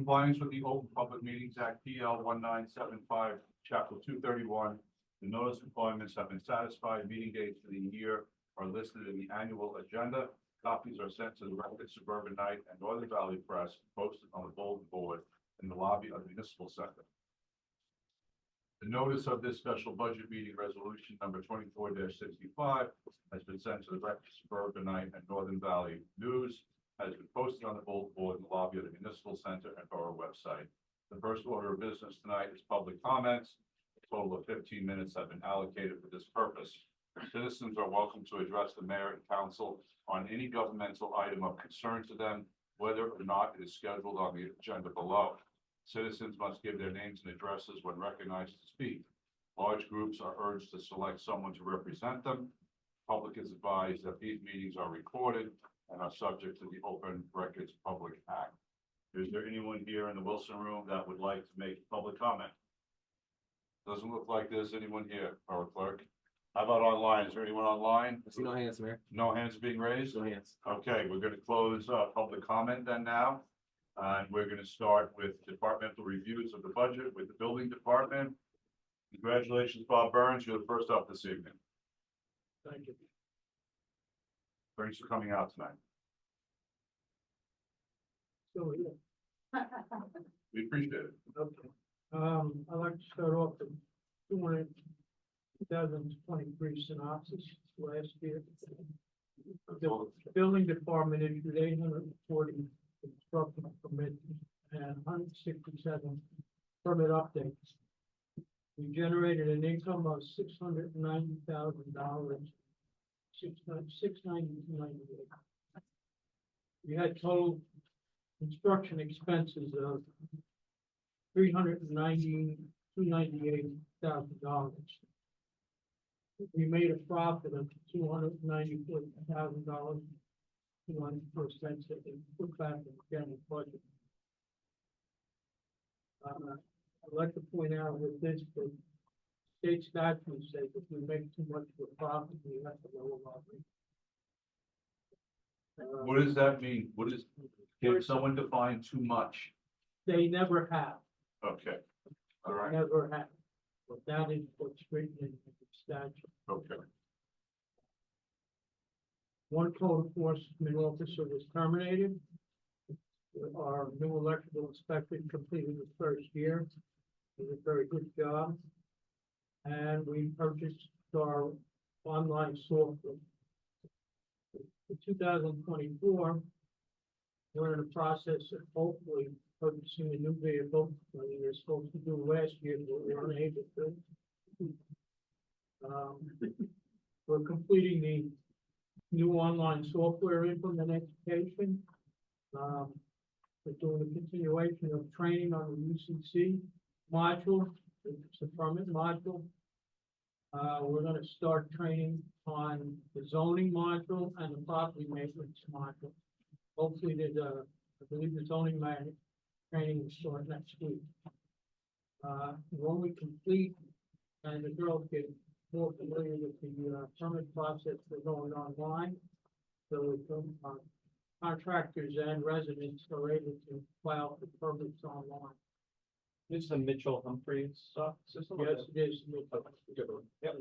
compliance with the Open Public Meetings Act, PL 1975, Chapter 231, the notice requirements have been satisfied. Meeting dates for the year are listed in the annual agenda. Copies are sent to the Record Suburban Night and Northern Valley Press, posted on the bulletin board in the lobby of the Municipal Center. The notice of this special budget meeting, resolution number 24-65, has been sent to the Record Suburban Night and Northern Valley News, has been posted on the bulletin board in the lobby of the Municipal Center and Borough website. The first order of business tonight is public comments. A total of 15 minutes have been allocated for this purpose. Citizens are welcome to address the mayor and council on any governmental item of concern to them, whether or not it is scheduled on the agenda below. Citizens must give their names and addresses when recognized to speak. Large groups are urged to select someone to represent them. Public is advised that these meetings are recorded and are subject to the Open Records Public Act. Is there anyone here in the Wilson room that would like to make public comment? Doesn't look like there's anyone here, our clerk. How about online? Is there anyone online? I see no hands, Mayor. No hands being raised? No hands. Okay, we're going to close public comment then now. And we're going to start with departmental reviews of the budget with the building department. Congratulations, Bob Burns. You're the first up this evening. Thank you. Thanks for coming out tonight. So, yeah, We appreciate it. okay. I'd like to start off with 2023 synopsis last year. The building department issued 840 construction permits and 167 permit updates. We generated an income of $690,000, $692.98. We had total construction expenses of $398,000. We made a profit of $294,000. 200% that we put back in the general budget. I'd like to point out with this, that state statutes say if we make too much of a profit, we have to lower our rate. What does that mean? What is, can someone define too much? They never have. Okay, all right, Never have. But that is what's written in the statute. okay. One code enforcement officer was terminated. Our new electrical inspector completed his first year. Did a very good job. And we purchased our online software. For 2024, we're in the process of hopefully purchasing a new vehicle. We were supposed to do last year, but we were unable to. We're completing the new online software implementation. We're doing a continuation of training on the UCC module, it's a permit module. We're going to start training on the zoning module and the property maintenance module. Hopefully, I believe the zoning training will start next week. When we complete and the girls get more familiar with the permit process, we're going online. So contractors and residents are able to file for permits online. This is a Mitchell Humphreys system? Yes, it is. Yep.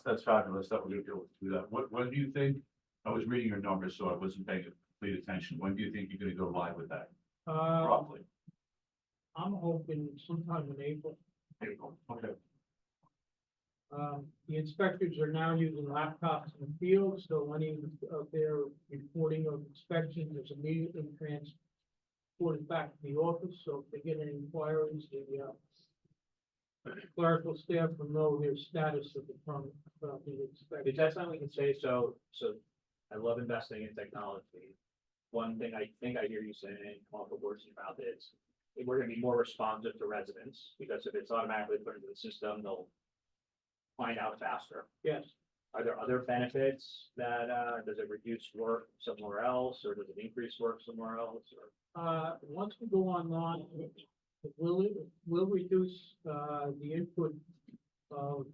That's fabulous that we're going to be able to do that. When do you think, I was reading your numbers, so I wasn't paying complete attention. When do you think you're going to go live with that? Roughly. I'm hoping sometime in April. April, okay. The inspectors are now using laptops in the field, so any of their reporting of inspections is immediately transported back to the office. So if they get any inquiries, the clerical staff will know their status of the permit being inspected. Is that something we can say? So I love investing in technology. One thing I think I hear you saying, all the words about this, we're going to be more responsive to residents, because if it's automatically put into the system, they'll find out faster. Yes. Are there other benefits that, does it reduce work somewhere else, or does it increase work somewhere else? Or? Once we go online, it will reduce the input of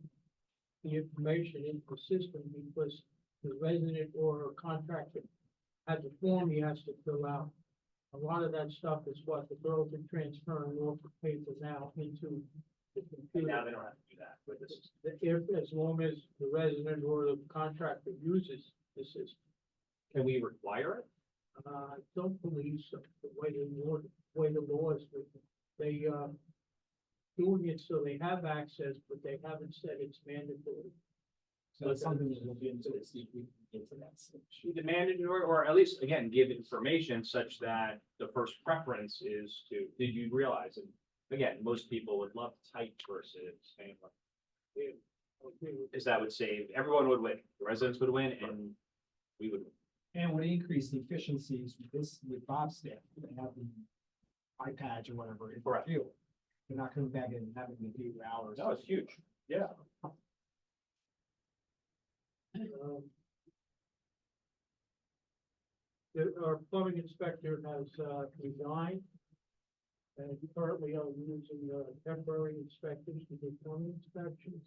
the information into the system, because the resident or contractor has a form he has to fill out. A lot of that stuff is what the girls are transferring off the paper now into the And computer. now they don't have to do that with this. If, as long as the resident or the contractor uses the system. Can we require it? I don't believe so, the way the law is written. They, doing it so they have access, but they haven't said it's mandatory. So it's something that will be into this, see if we can get to that stage. Demand it, or at least, again, give information such that the first preference is to, did you realize? And again, most people would love type versus saying, is that would save, everyone would win, the residents would win, and we would win. And would increase the efficiencies with this, with Bob's staff, they have the iPads or whatever in the Correct. field. They're not coming back and having to do hours. No, it's huge. Yeah. Our plumbing inspector has, resigned. And currently are using, temporary inspectors to do plumbing inspections.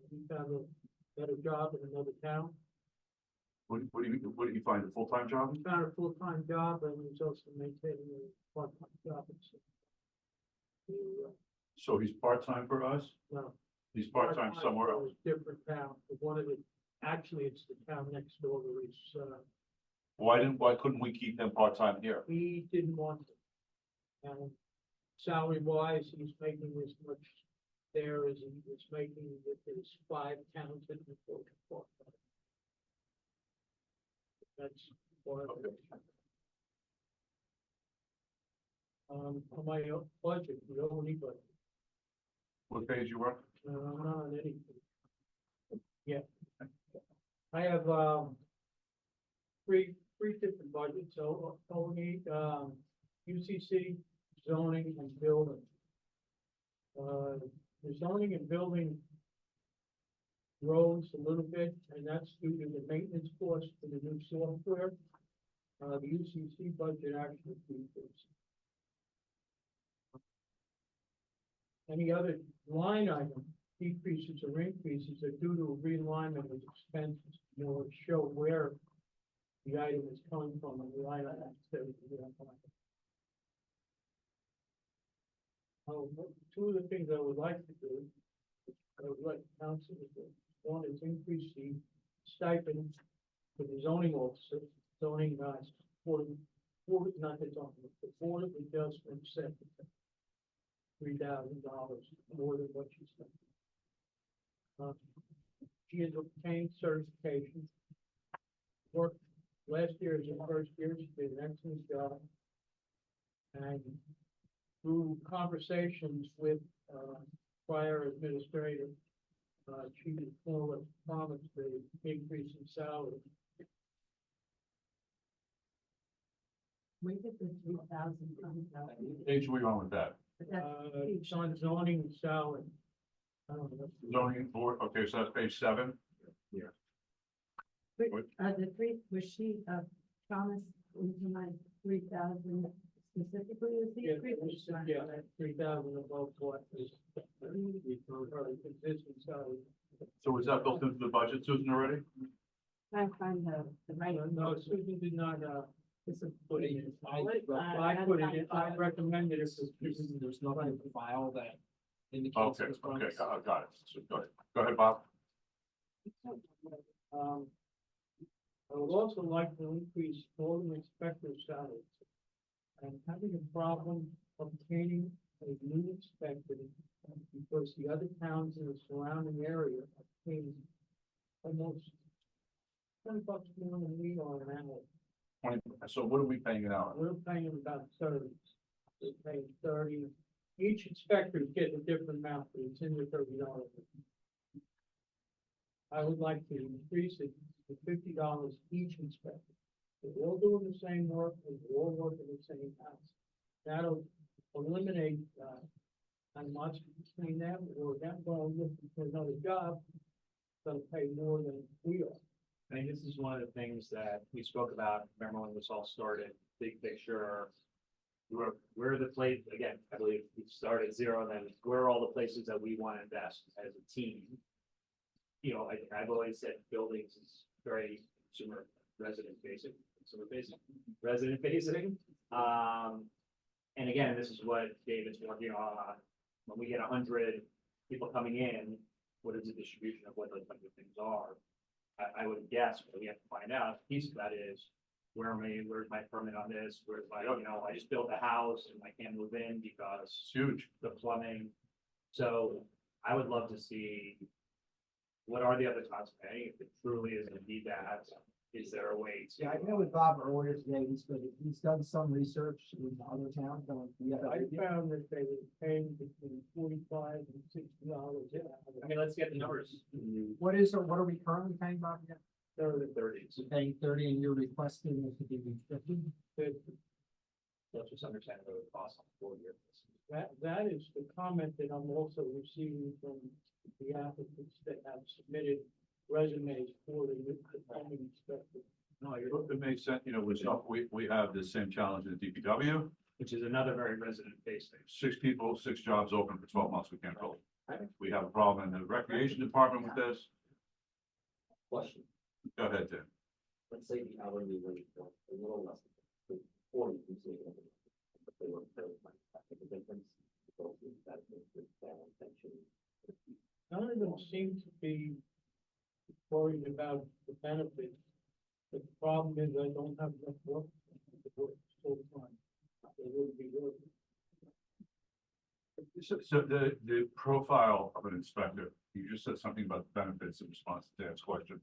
He found a better job in another town. What do you find, a full-time job? He found a full-time job and he's also maintaining a part-time job. So he's part-time for us? No. He's part-time somewhere else? Different town, one of the, actually, it's the town next door where he's, Why couldn't we keep him part-time here? he didn't want to. And salary wise, he's making as much there as he was making with his 5 towns in the book. That's one of the. On my budget, the only budget, What page you work? not on anything. Yeah. I have, three different budgets, so only, UCC, zoning and building. The zoning and building rose a little bit, and that's due to the maintenance cost for the new software. The UCC budget actually decreased. Any other line item decreases or increases are due to a realignment of expenses, show where the item is coming from and the line item. Two of the things I would like to do, I would like council to do. One is increase the stipend for the zoning officer, zoning guys, not the zoning, the board of adjustment set $3,000 more than what she spent. She has obtained certification. Worked last year as her first year, she did an excellent job. And through conversations with, prior administrator, she was promised the increase in salary. We did the 3,000. Page we on with that? It's on zoning and salary. I don't know. Zoning board, okay, so that's page 7. The three, was she, promised into my 3,000 specifically was the Yeah, increase? yeah, 3,000 above what is. Existing salary. So is that built into the budget, Susan, already? Trying to find the right. No, Susan did not, This is- put it in. I I put it in, I recommended it. There's nothing in the file that indicates. Okay, it was okay, promised. got it. So go ahead, Bob. I would also like to increase building inspector salaries. I'm having a problem obtaining a new inspector because the other towns in the surrounding area are paying almost $10 more than we are an hour. 20, so what are we paying it out? We're paying them about 30. We're paying 30. Each inspector is getting a different amount, but it's in the $30. I would like to increase it to $50 each inspector. They're all doing the same work, and they're all working the same house. That'll eliminate, how much between them, or them going looking for another job, they'll pay more than we are. I think this is one of the things that we spoke about, remember when this all started, big picture. Where are the place, again, I believe we started at 0, and then where are all the places that we want to invest as a team? I've always said buildings is very consumer resident facing, consumer facing, resident facing. And again, this is what David's working on. When we get 100 people coming in, what is the distribution of what those 100 things are? I would guess, but we have to find out. Piece of that is, where's my permit on this? Where's my, I just built a house and I can't move in because It's huge. the plumbing. So I would love to see, what are the other towns paying? If it truly is indeed that, is there a way to? Yeah, I know with Bob earlier today, he's done some research in other towns. I found that they were paying between $45 and $60. I mean, let's get the numbers. What are we currently paying, Bob? again? They're in the thirties. So paying 30 and you're requesting it to be 50? Let's just understand what it costs on 4 years. That is the comment that I'm also receiving from the applicants that have submitted resumes for the plumbing inspector. No, it makes sense, with stuff, we have the same challenge in DPW. Which is another very resident facing. 6 people, 6 jobs open for 12 months, we can't fill it. We have a problem in the recreation department with this. Question, Go ahead, Tim. let's say the hourly rate was a little less than 40, you say, but they were, I think the difference. So that makes it balance tension. None of them seem to be worried about the benefits. The problem is I don't have enough work to work full time. They wouldn't be working. So the profile of an inspector, you just said something about benefits in response to Dan's question.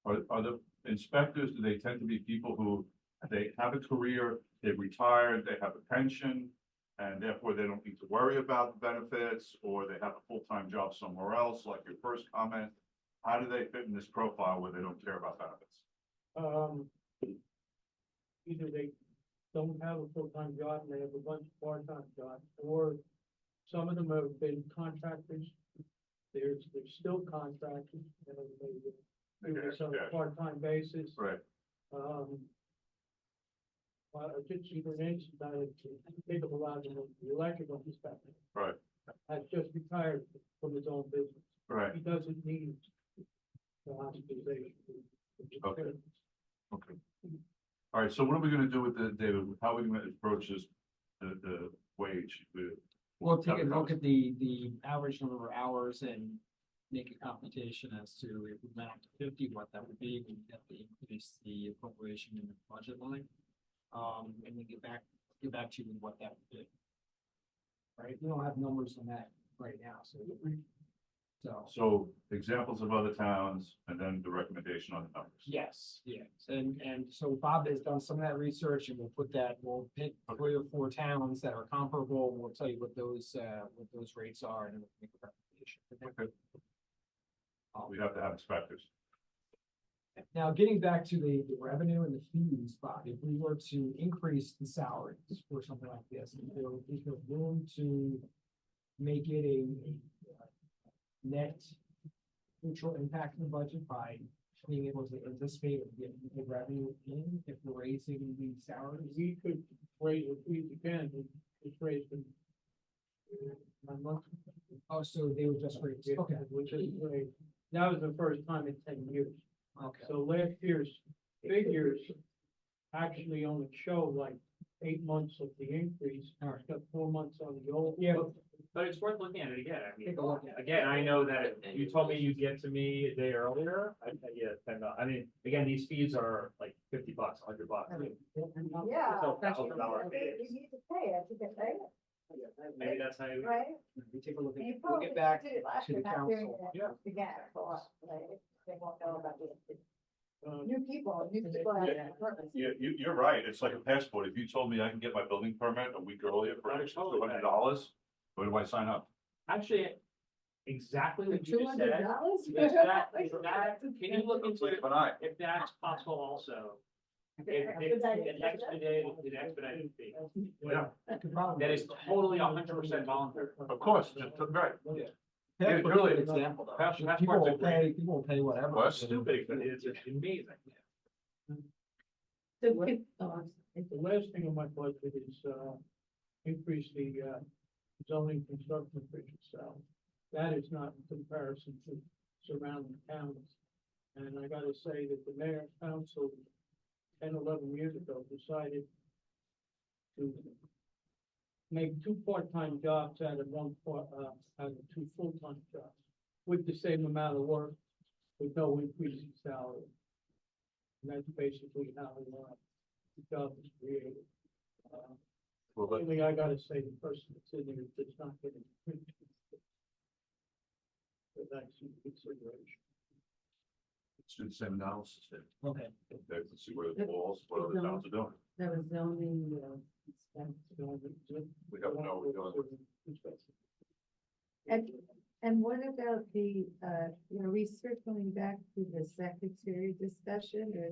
Are the inspectors, do they tend to be people who, they have a career, they've retired, they have a pension, and therefore they don't need to worry about the benefits, or they have a full-time job somewhere else, like your first comment? How do they fit in this profile where they don't care about benefits? Either they don't have a full-time job and they have a bunch of part-time jobs, or some of them have been contractors. They're still contractors, they do this on Yeah. a part-time basis. Right. Just for an instance, I think of a lot of them, the electrical inspector. Right. Has just retired from his own business. Right. He doesn't need the hospitalization. Okay. Okay. All right, so what are we gonna do with the, David, how are we gonna approach this, the wage? We'll take a look at the average number of hours and make a computation as to if we went up to 50, what that would be. We have to increase the appropriation in the budget line. And we get back to you with what that would be. Right, we don't have numbers on that right now, So examples of other towns and then the recommendation on the numbers. yes, and so Bob has done some of that research, and we'll pick 3 or 4 towns that are comparable. We'll tell you what those rates are, and then we'll make a recommendation. Okay. We have to have inspectors. Now, getting back to the revenue and the fees, Bob, if we were to increase the salaries for something like this, is there room to make it a net neutral impact in the budget by being able to anticipate or get the revenue in if we're raising the salaries? We could raise the fees again, just raise them. 9 months. Oh, so they would just raise, okay, Which is great. That was the first time in 10 years. okay. So last year's figures actually only show like 8 months of the increase. All right. It's got 4 months on the old. Yeah. But it's worth looking at it again. I mean, Take a look at it. again, I know that if you told me you'd get to me a day earlier, I'd tell you $10. I mean, again, these fees are like $50, $100. I mean, Yeah. So $1,000 You need to pay it to get paid, maybe that's how you. right? We take a look at, You we'll probably get back did it last to year, the not doing council. it Yeah. again, so, like, they won't know about it. Uh, New people have that purpose. You're right, it's like a passport. If you told me I can get my building permit a week earlier for Right, extra totally. $200, where do I sign up? Actually, exactly For what you just said. $200? Is that, can you look into Blink it, of an eye. if that's possible also? If Expedited. an expedited fee. Yeah. Could probably- That is totally 100% voluntary. Of course, right. That's a really- good example, though. Passport's People a will great- people will pay whatever. Well, that's Stupid, but it's amazing. The last thing on my budget is, increase the, zoning construction official salary. That is not in comparison to surrounding towns. And I gotta say that the mayor's council 10, 11 years ago, decided to make two part-time jobs out of out of two full-time jobs with the same amount of work, with no increase in salary. And that's basically how the job was created. Well, but Only I gotta say, the person that's in there does not get an increase. So that's in consideration. let's do the same analysis then. Okay. Okay, let's see where it falls, what other towns are doing. That was zoning, expense. We have no, we don't. And what about the, are we circling back to the secretary discussion, or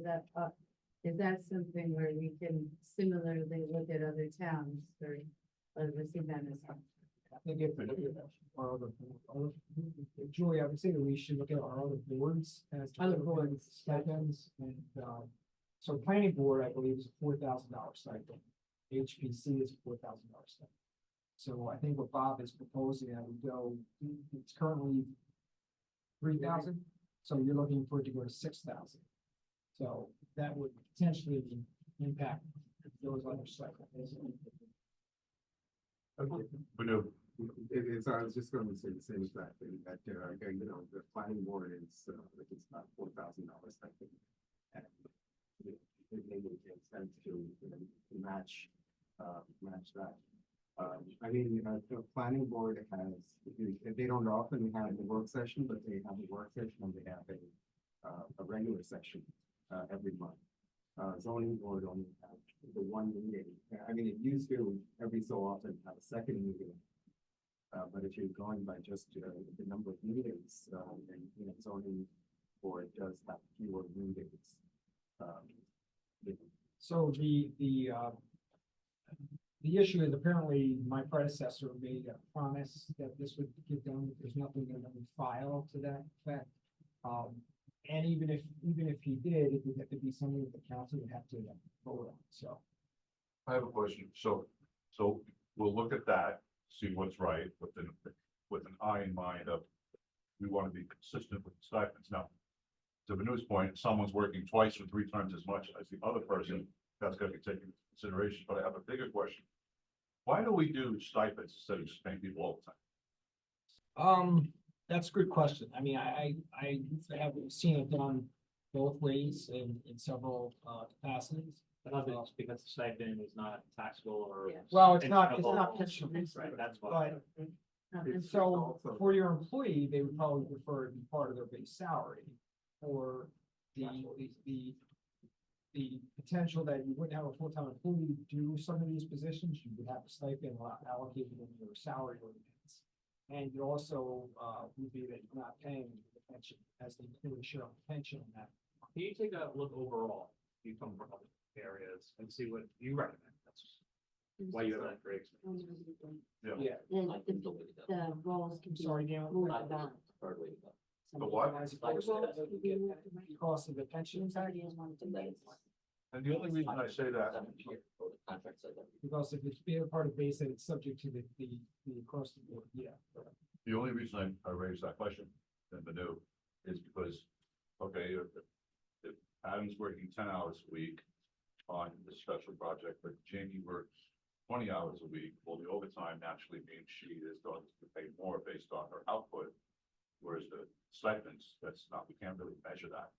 is that something where we can similarly look at other towns, or was it that as well? I think if our Julie, I would say that we should look at our other boards as. to Other boards. Stipends and, so planning board, I believe, is a $4,000 stipend. HPC is a $4,000 stipend. So I think what Bob is proposing that we go, it's currently 3,000, so you're looking for it to go to 6,000. So that would potentially impact those other stipends. Okay. We do, It's, I was just going to say the same exact thing, that, again, you know, the planning board is, like, it's about $4,000, I think. And it maybe makes sense to, you know, to match that. I mean, the planning board has, they don't often have a work session, but they have a work session and they have a regular session, every month. Zoning board only have the one meeting. I mean, it used to every so often have a second meeting. But if you're going by just the number of meetings, and, you know, zoning board does have fewer meetings. So the issue is apparently my predecessor made a promise that this would get done. There's nothing in the file to that effect. And even if he did, it would have to be something that the council would have to vote on, so. I have a question, so we'll look at that, see what's right, with an eye in mind of, we want to be consistent with the stipends. Now, to Manu's point, if someone's working twice or three times as much as the other person, that's gonna be taken into consideration, but I have a bigger question. Why do we do stipends instead of just paying people all the time? That's a good question. I mean, I have seen it done both ways in several capacities. But I think it's because the stipend is not taxable or. Yeah. Well, it's not pensionable. pensionable. Right, that's why. But so for your employee, they would probably prefer it to be part of their base salary. Or the potential that you wouldn't have a full-time employee do some of these positions, you would have a stipend allocated in your salary ordinance. And you also, would be that you're not paying the pension as the employee share of the pension on that. Can you take a look overall, you come from other areas and see what you recommend? That's why you have that great experience. Yeah. The roles can be Sorry, Neil. moved about. The what? Cost of the pension impact, And the only reason I say that, because if it's being a part of base, then it's subject to the cost of the, yeah. the only reason I raised that question, then Manu, is because, okay, if Adam's working 10 hours a week on this special project, but Jamie works 20 hours a week, well, the overtime naturally means she is going to pay more based on her output. Whereas the stipends, that's not, we can't really measure that.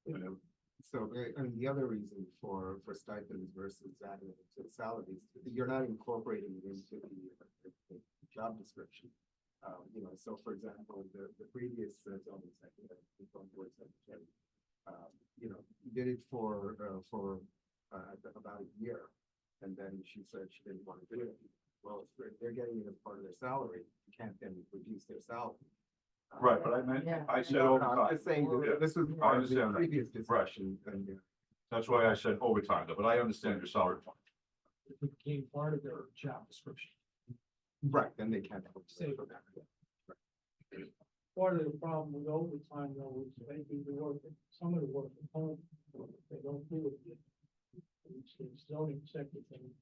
Manu? So, I mean, the other reason for stipends versus adding it to the salaries, you're not incorporating it into the job description. You know, so for example, the previous zoning secretary, board secretary, you know, did it for about a year. And then she said she didn't want to do it. Well, if they're getting it as part of their salary, you can't then reduce their salary. Right, but I meant, Yeah. I said No, overtime. I'm just saying, Yeah, this was I part of the understand that. previous discussion, and, That's why I said overtime, but I understand your salary point. It became part of their job description. right, then they can't. Say- Part of the problem with overtime though is they do the work, some of the work at home, they don't do it yet. It's the zoning secretary.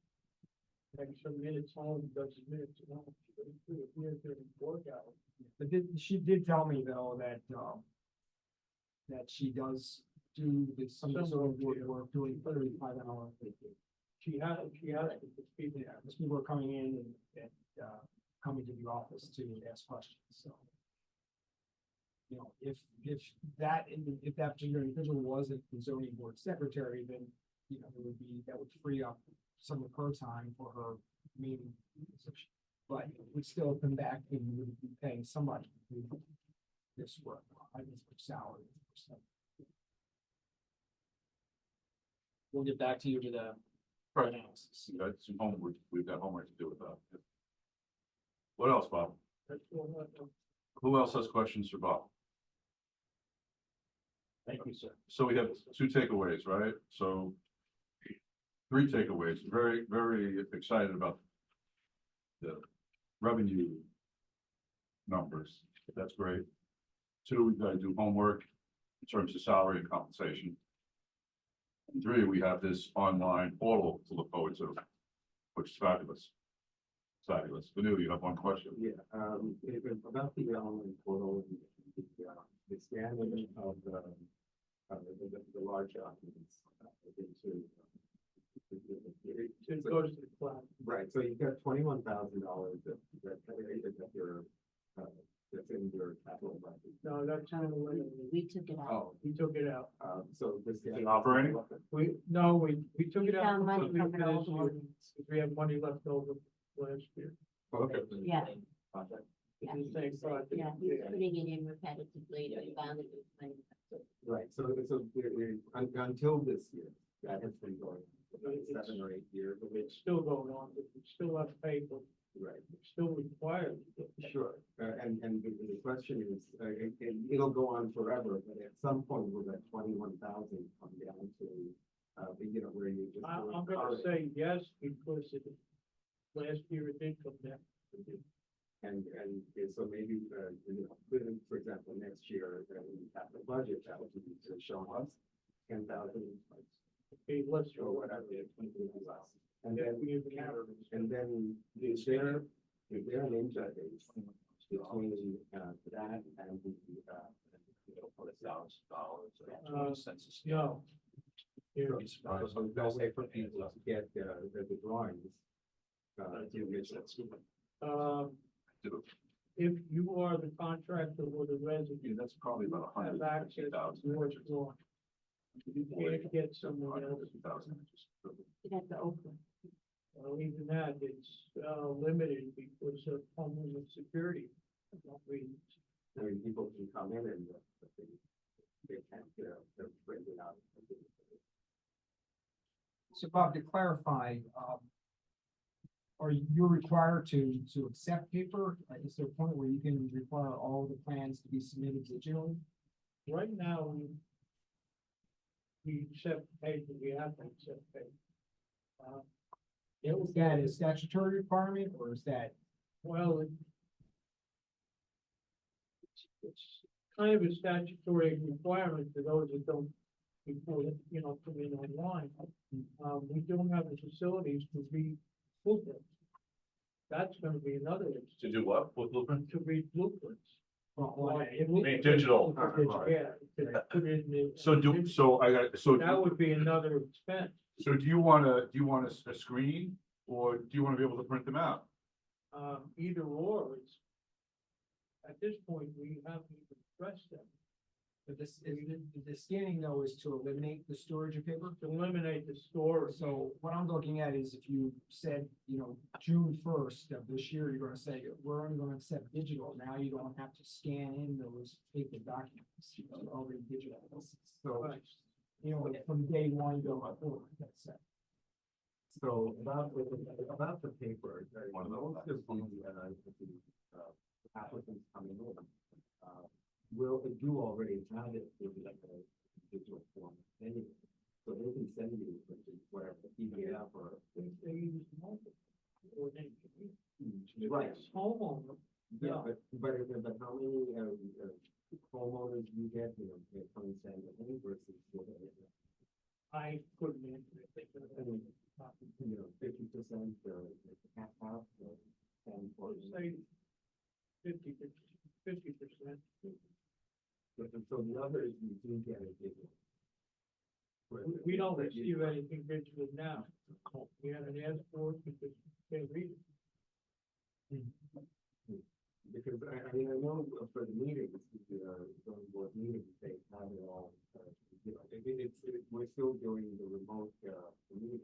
Extra minutes home, does minutes at home, they do it here during work hours. But she did tell me though that she does do this, some of the Some zoning board do. work, doing 35 hour. She has people. Yeah, these people are coming in and, coming to the office to ask questions, so. You know, if that particular individual wasn't the zoning board secretary, then, you know, that would free up some of her time for her meeting. But it would still come back and you would be paying somebody to do this work, I guess, for salary. So we'll get back to you with a analysis. We got some homework, we've got homework to do with that. What else, Bob? Who else has questions for Bob? Thank you, sir. So we have two takeaways, right? So three takeaways, very, very excited about the revenue numbers. That's great. Two, we've got to do homework in terms of salary and compensation. And three, we have this online portal to look forward to, which is fabulous. Fabulous. Vanu, you have one question? Yeah, about the online portal, the scanning of the large documents into. It goes to the cloud. Right, so you've got $21,000 that you're, that's in your capital budget. No, that's not the way. We took it out. Oh, We took it out. so this. Is it operating? We took We it out. found money completely from for an this old year, ordinance. because we had money left over last year. Okay. Yeah, It's the same project. yeah, he's putting it in repetitively, to found it was money. Right, so until this year, that has been going, for 7 or 8 years. It's still going on, but we still have paper, Right. it's still required. to get that. Sure, and the question is, it'll go on forever, but at some point, will that 21,000 come down to, you know, where you just. I'm gonna say yes, because last year it did come down. And so maybe, you know, for example, next year, when we have the budget, that would be to show us 10,000. Okay, let's Or show whatever. And Yeah, then, we have an error. and then is there an interface between, that and the, No. Here, so no way for people to get, the drawings. To which that's. if you are the contractor or the resident, Yeah, that's probably about a have hundred access fifty to thousand. what's wrong. You can't get someone else, You have to open. even that, it's, limited because of homeland security. reasons. I mean, people can come in and, they can't, they're printed out. So Bob, to clarify, are you required to accept paper? Is there a point where you can require all the plans to be submitted digitally? Right now, we accept paper, we have to accept paper. Is that a statutory requirement or is that? Well, it's kind of a statutory requirement for those that don't, before, come in online. We don't have the facilities to read blueprints. That's gonna be another issue, To do what? What blueprint? to read blueprints. Be digital. Yeah, to put it in the. That would be another expense. So do you want a screen or do you want to be able to print them out? Either or, it's, at this point, we haven't even addressed them. But the scanning though is to eliminate the storage of paper. To eliminate the storage. So what I'm looking at is if you said, June 1st of this year, you're gonna say, we're only gonna accept digital. Now you don't have to scan in those paper documents, they're already digital. So, from day one, go up forward, that's it. So about the paper, One of most those. of the applicants coming in, do already have it in like a digital form anyway. So they can send you whatever, PDF or. They use multiple. Or they. Right. Homeowner. Yeah, but how many, homeowners do you get, they come and send it in versus. I couldn't answer it. I mean, 50%, half, and for. Say 50%. So the others, you do get a digital. we don't receive anything digital now. We haven't asked for it because we can't read it. Because I mean, I know for the meetings, zoning board meetings, they have it all, you know, we're still doing the remote, meetings.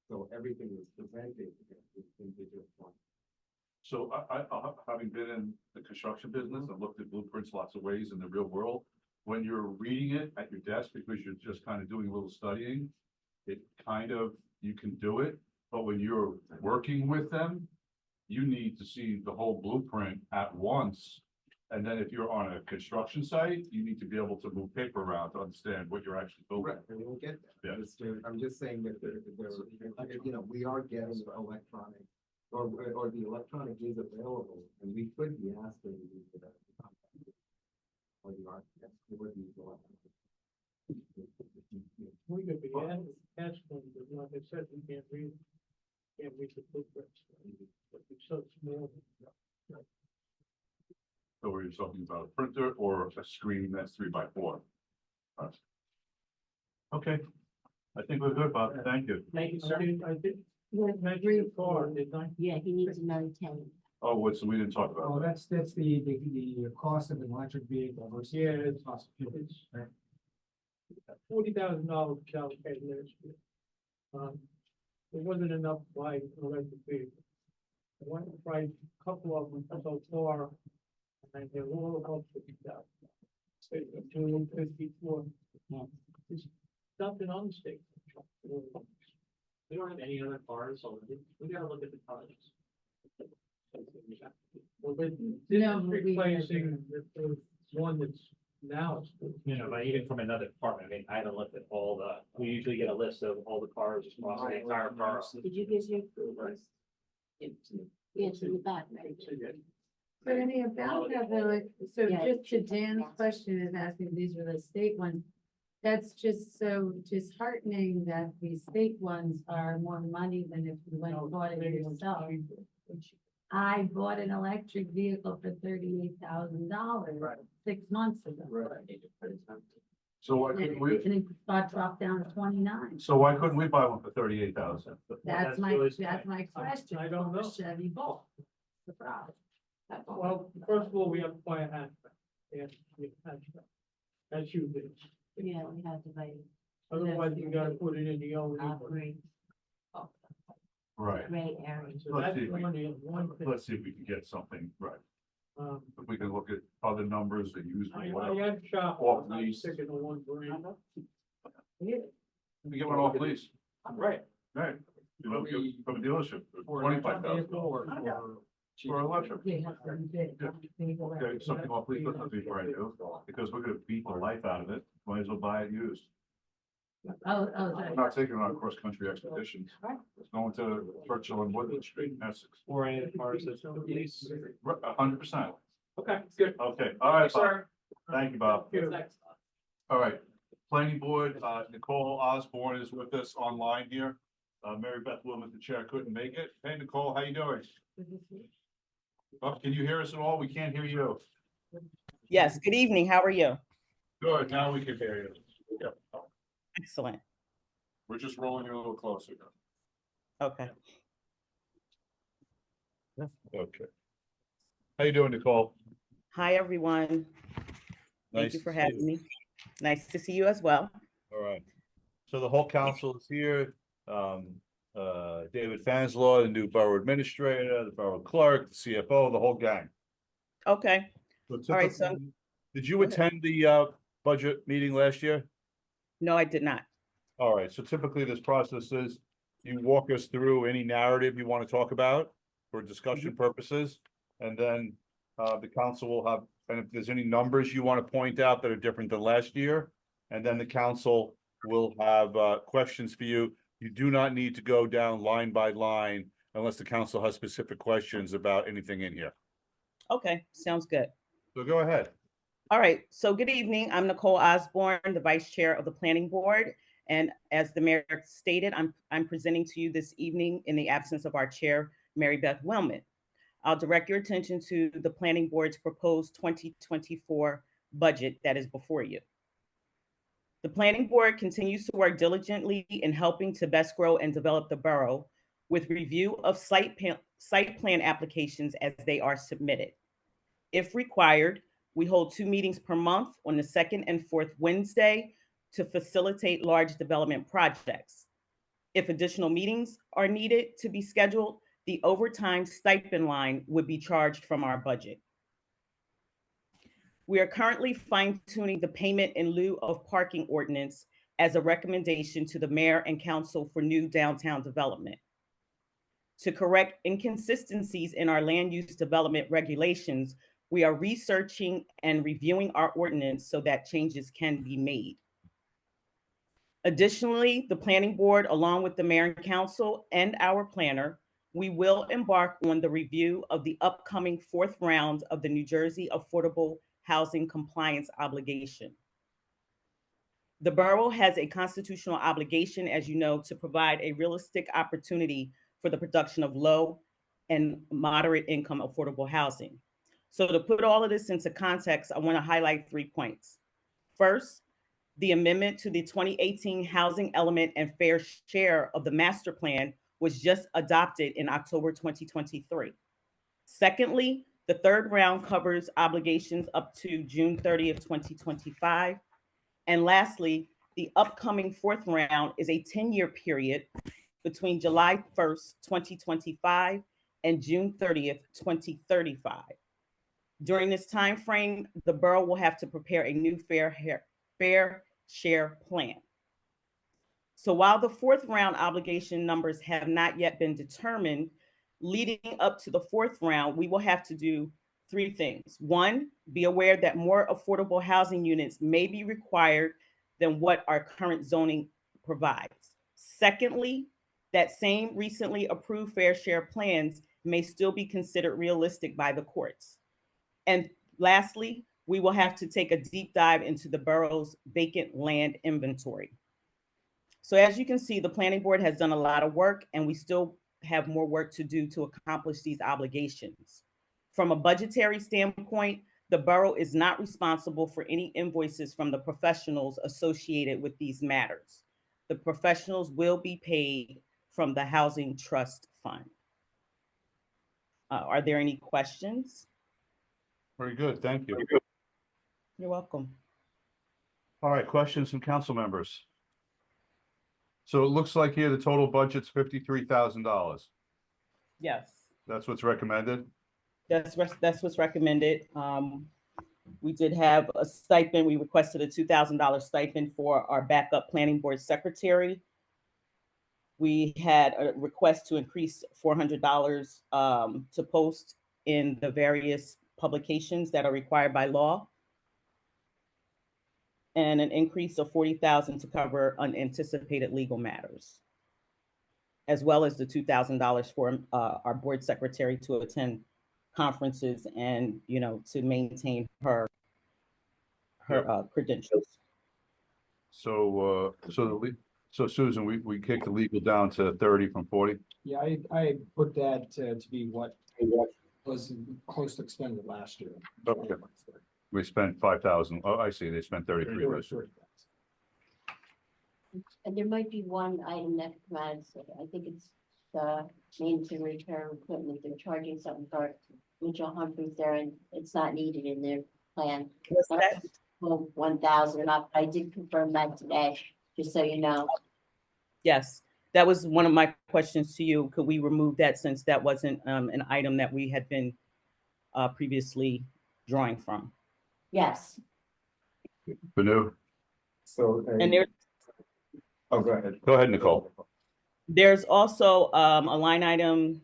So everything is presented in digital form. So having been in the construction business, I've looked at blueprints lots of ways in the real world. When you're reading it at your desk, because you're just kind of doing a little studying, it kind of, you can do it, but when you're working with them, you need to see the whole blueprint at once. And then if you're on a construction site, you need to be able to move paper around to understand what you're actually building. Right, and we'll get that. Yeah. I'm just saying that you know, we are getting electronic, or the electronic is available, and we could be asking you for that. Or the architect, or the electronic. We could be asked them, but like I said, we can't read the footprints. But it's so small. So are you talking about a printer or a screen that's 3x4? Okay, I think we're good, Bob. Thank you. Thank you, I sir. did, With mention three, the car, didn't I? yeah, he needs another 10. Oh, what, so we didn't talk about Well, that. that's the cost of an electric vehicle versus. Yeah, it's- cost of fuel. It's $40,000 allocated last year. It wasn't enough to buy an electric vehicle. I went and tried a couple of them so far, and they're all about $50,000. So, 254. There's nothing on the state. We don't have any other cars, so we gotta look at the cars. Well, this No, is we- replacing the one that's now. You know, but even from another department, I mean, I haven't looked at all we usually get a list of all the cars across the entire car. Did you get your food list? Yes, in the back, right? But I mean, about that though, so Yeah. just to Dan's question is asking, these are the state ones. That's just so disheartening that these state ones are more money than if you went and bought it yourself. I bought an electric vehicle for $38,000 6 months ago. So why couldn't we, And it got dropped down to 29. so why couldn't we buy one for 38,000? That's my question. I don't know. Chevy Bolt. The problem. That's all. Well, first of all, we have to buy a hatchback. That's you, bitch. Yeah, we have to buy Otherwise, you gotta put it in the O&E. operate Right, gray areas. So that's one thing. let's see if we can get something, right. Um, If we can look at other numbers they use, I whatever. have shop, Off I'm lease. sick of the one brand. We get one off lease, Right. right? You know, from a dealership, for 25,000 for electric. Okay, something off lease doesn't have to be brand new, because we're gonna beat the life out of it, might as well buy it used. Oh, We're not taking it on cross-country expeditions. It's going to Churchill and Woodland Street in Essex. Or any of the cars that lease. 100%. Okay, good. Okay, all right, Bob. Sir. Thank you, Bob. Thank you. Next. All right, planning board, Nicole Osborne is with us online here. Mary Beth Williams, the chair, couldn't make it. Hey, Nicole, how you doing? Oh, can you hear us at all? We can't hear you. Yes, good evening. How are you? Good, now we can hear you. Yep. Excellent. We're just rolling you a little closer. Okay. Okay. How you doing, Nicole? Hi, everyone. Thank Nice you for to see having me. Nice to see you as well. All right. So the whole council is here. David Fanslaw, the new borough administrator, the borough clerk, the CFO, the whole gang. Okay. So All right, so- typically- Did you Go ahead. attend the budget meeting last year? No, I did not. All right, so typically this process is you walk us through any narrative you want to talk about for discussion purposes. And then the council will have, and if there's any numbers you want to point out that are different than last year, and then the council will have questions for you. You do not need to go down line by line unless the council has specific questions about anything in here. Okay, sounds good. So go ahead. All right, so good evening. I'm Nicole Osborne, the Vice Chair of the Planning Board. And as the mayor stated, I'm presenting to you this evening in the absence of our chair, Mary Beth Wellman. I'll direct your attention to the Planning Board's proposed 2024 budget that is before you. The planning board continues to work diligently in helping to best grow and develop the borough with review of site plan applications as they are submitted. If required, we hold 2 meetings per month on the second and fourth Wednesday to facilitate large development projects. If additional meetings are needed to be scheduled, the overtime stipend line would be charged from our budget. We are currently fine-tuning the payment in lieu of parking ordinance as a recommendation to the mayor and council for new downtown development. To correct inconsistencies in our land use development regulations, we are researching and reviewing our ordinance so that changes can be made. Additionally, the planning board, along with the mayor and council and our planner, we will embark on the review of the upcoming 4th round of the New Jersey Affordable Housing Compliance Obligation. The borough has a constitutional obligation, as you know, to provide a realistic opportunity for the production of low and moderate income affordable housing. So to put all of this into context, I want to highlight 3 points. First, the amendment to the 2018 housing element and fair share of the master plan was just adopted in October 2023. Secondly, the 3rd round covers obligations up to June 30th, 2025. And lastly, the upcoming 4th round is a 10-year period between July 1st, 2025 and June 30th, 2035. During this time frame, the borough will have to prepare a new fair share plan. So while the 4th round obligation numbers have not yet been determined, leading up to the 4th round, we will have to do 3 things. 1, be aware that more affordable housing units may be required than what our current zoning provides. Secondly, that same recently approved fair share plans may still be considered realistic by the courts. And lastly, we will have to take a deep dive into the borough's vacant land inventory. So as you can see, the planning board has done a lot of work, and we still have more work to do to accomplish these obligations. From a budgetary standpoint, the borough is not responsible for any invoices from the professionals associated with these matters. The professionals will be paid from the Housing Trust Fund. Are there any questions? Very good, thank you. You're welcome. All right, questions from council members? So it looks like here the total budget's $53,000. Yes, That's what's recommended? that's what's recommended. We did have a stipend. We requested a $2,000 stipend for our backup planning board secretary. We had a request to increase $400 to post in the various publications that are required by law, and an increase of $40,000 to cover unanticipated legal matters, as well as the $2,000 for our board secretary to attend conferences and, you know, to maintain her credentials. So, so Susan, we kicked the legal down to 30 from 40? Yeah, I put that to be what was close to expended last year. Okay. We spent 5,000. Oh, I see. They spent 33 last year. And there might be one item that could come out, so I think it's the maintenance and repair equipment. They're charging something for Mitchell Humphreys there, and it's not needed in their plan. What's that? Well, 1,000 up. I did confirm that today, just so you know. Yes, that was one of my questions to you. Could we remove that since that wasn't an item that we had been previously drawing from? Yes. Banu? So. And Oh, go ahead. Go ahead, Nicole. there's also a line item